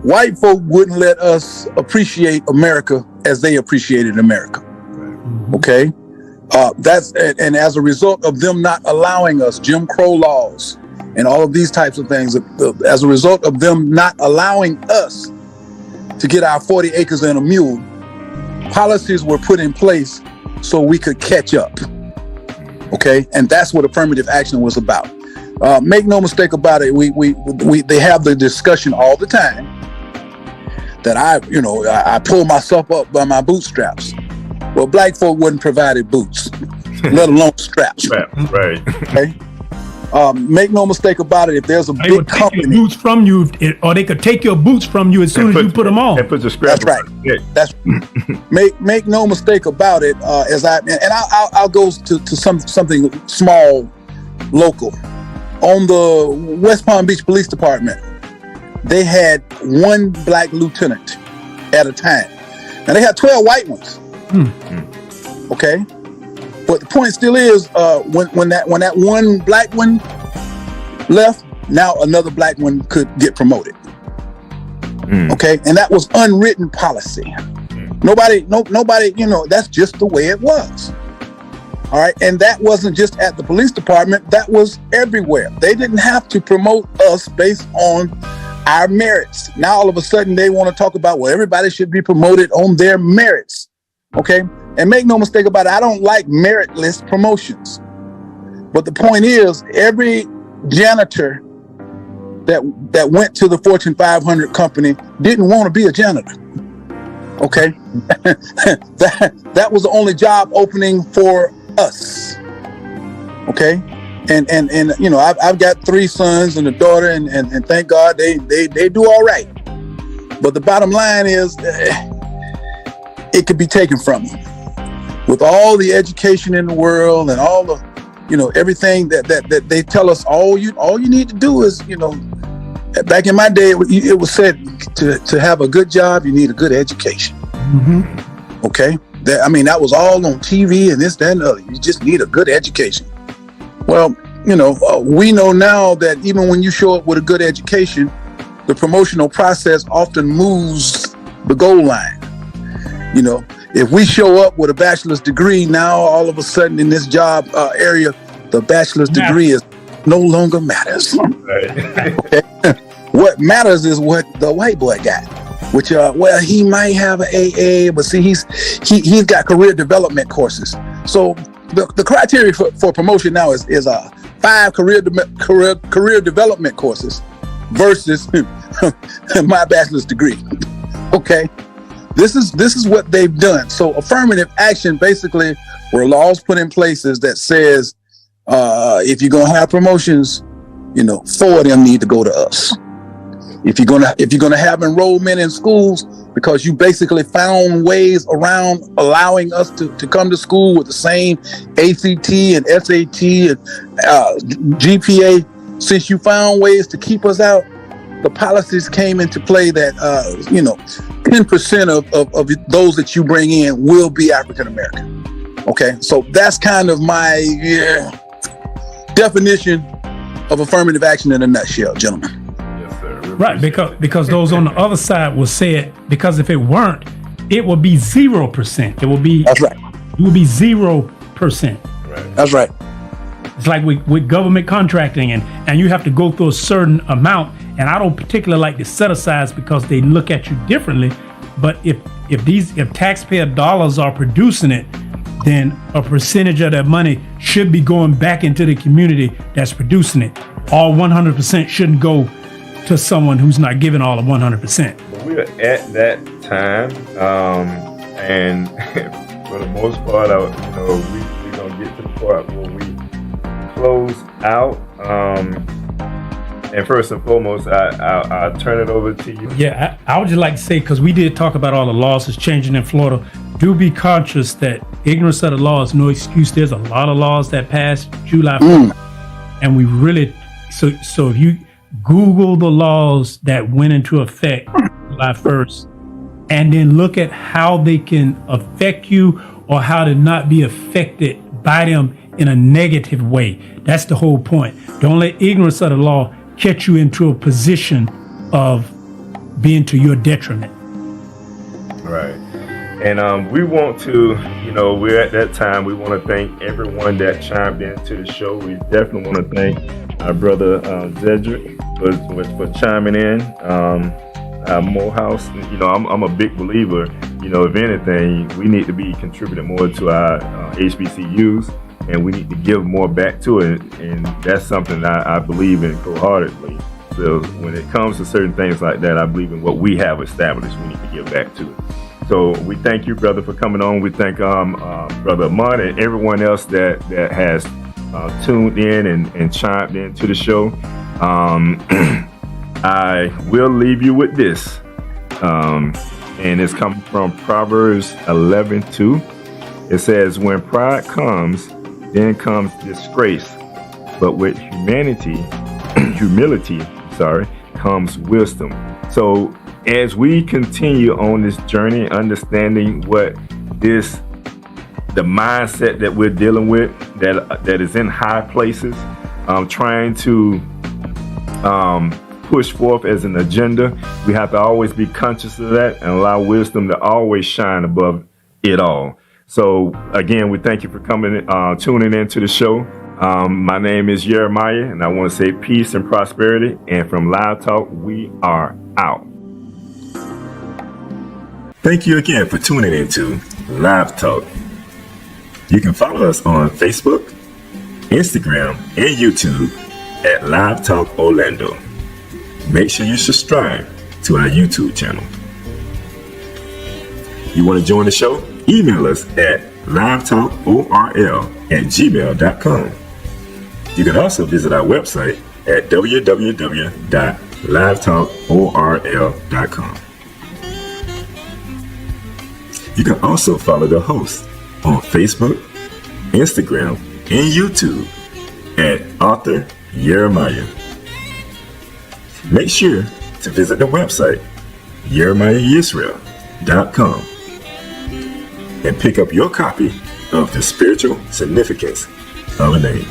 white folk wouldn't let us appreciate America as they appreciated America. Okay? And as a result of them not allowing us, Jim Crow laws and all of these types of things, as a result of them not allowing us to get our 40 acres and a mule, policies were put in place so we could catch up. Okay? And that's what affirmative action was about. Make no mistake about it, they have the discussion all the time that I pull myself up by my bootstraps. Well, black folk wasn't provided boots, let alone straps. Right. Okay. Make no mistake about it. If there's a big company, take your boots from you, or they could take your boots from you as soon as you put them on. And put the scraps. That's right. That's make no mistake about it. I'll go to something small, local. On the West Palm Beach Police Department, they had one black lieutenant at a time. Now they had 12 white ones. Okay, but the point still is, when that one black one left, now another black one could get promoted. Okay, and that was unwritten policy. Nobody, that's just the way it was. All right, and that wasn't just at the police department, that was everywhere. They didn't have to promote us based on our merits. Now all of a sudden they want to talk about, well, everybody should be promoted on their merits. Okay, and make no mistake about it, I don't like meritless promotions. But the point is, every janitor that went to the Fortune 500 company didn't want to be a janitor. Okay, that was the only job opening for us. Okay, and I've got 3 sons and a daughter, and thank God they do all right. But the bottom line is, it could be taken from them. With all the education in the world and all the, everything that they tell us, all you need to do is, back in my day, it was said to have a good job, you need a good education. Okay, that was all on TV and this, that, and the other. You just need a good education. Well, we know now that even when you show up with a good education, the promotional process often moves the goal line. If we show up with a bachelor's degree, now all of a sudden in this job area, the bachelor's degree no longer matters. Okay? What matters is what the white boy got. which well, he might have an AA, but see, he's got career development courses. So the criteria for promotion now is 5 career development courses versus my bachelor's degree. Okay, this is what they've done. So affirmative action basically were laws put in places that says if you're gonna have promotions, 4 of them need to go to us. If you're gonna have enrollment in schools, because you basically found ways around allowing us to come to school with the same ACT and SAT and GPA, since you found ways to keep us out, the policies came into play that 10% of those that you bring in will be African American. Okay, so that's kind of my definition of affirmative action in a nutshell, gentlemen. Right, because those on the other side will say it, because if it weren't, it would be 0%. It will be, that's right. It will be 0%. Right. That's right. It's like with government contracting, and you have to go through a certain amount. And I don't particularly like the set-asides because they look at you differently. But if taxpayer dollars are producing it, then a percentage of that money should be going back into the community that's producing it. All 100% shouldn't go to someone who's not giving all of 100%. We're at that time, and for the most part, we're gonna get to the part where we close out. And first and foremost, I'll turn it over to you. Yeah, I would just like to say, because we did talk about all the laws that's changing in Florida, do be conscious that ignorance of the law is no excuse. There's a lot of laws that passed July 1st, and we really, so if you Google the laws that went into effect July 1st, and then look at how they can affect you or how to not be affected by them in a negative way. That's the whole point. Don't let ignorance of the law catch you into a position of being to your detriment. Right. And we want to, we're at that time. We want to thank everyone that chimed into the show. We definitely want to thank our brother Zedric for chiming in. Morehouse, I'm a big believer. If anything, we need to be contributing more to our HBCUs, and we need to give more back to it. And that's something I believe in wholeheartedly. So when it comes to certain things like that, I believe in what we have established. We need to give back to it. So we thank you, brother, for coming on. We thank Brother Ahmad and everyone else that has tuned in and chimed into the show. I will leave you with this. And it's coming from Proverbs 11:2. It says, when pride comes, then comes disgrace. But with humility, comes wisdom. So as we continue on this journey, understanding what the mindset that we're dealing with, that is in high places, trying to push forth as an agenda, we have to always be conscious of that and allow wisdom to always shine above it all. So again, we thank you for tuning into the show. My name is Jeremiah, and I want to say peace and prosperity. And from Live Talk, we are out. Thank you again for tuning into Live Talk. You can follow us on Facebook, Instagram, and YouTube at Live Talk Orlando. Make sure you subscribe to our YouTube channel. You want to join the show? Email us at livetalkorl@gmail.com. You can also visit our website at www.livetalkorl.com. You can also follow the host on Facebook, Instagram, and YouTube at Author Jeremiah. Make sure to visit the website jeremiahyisrael.com and pick up your copy of The Spiritual Significance of a Name.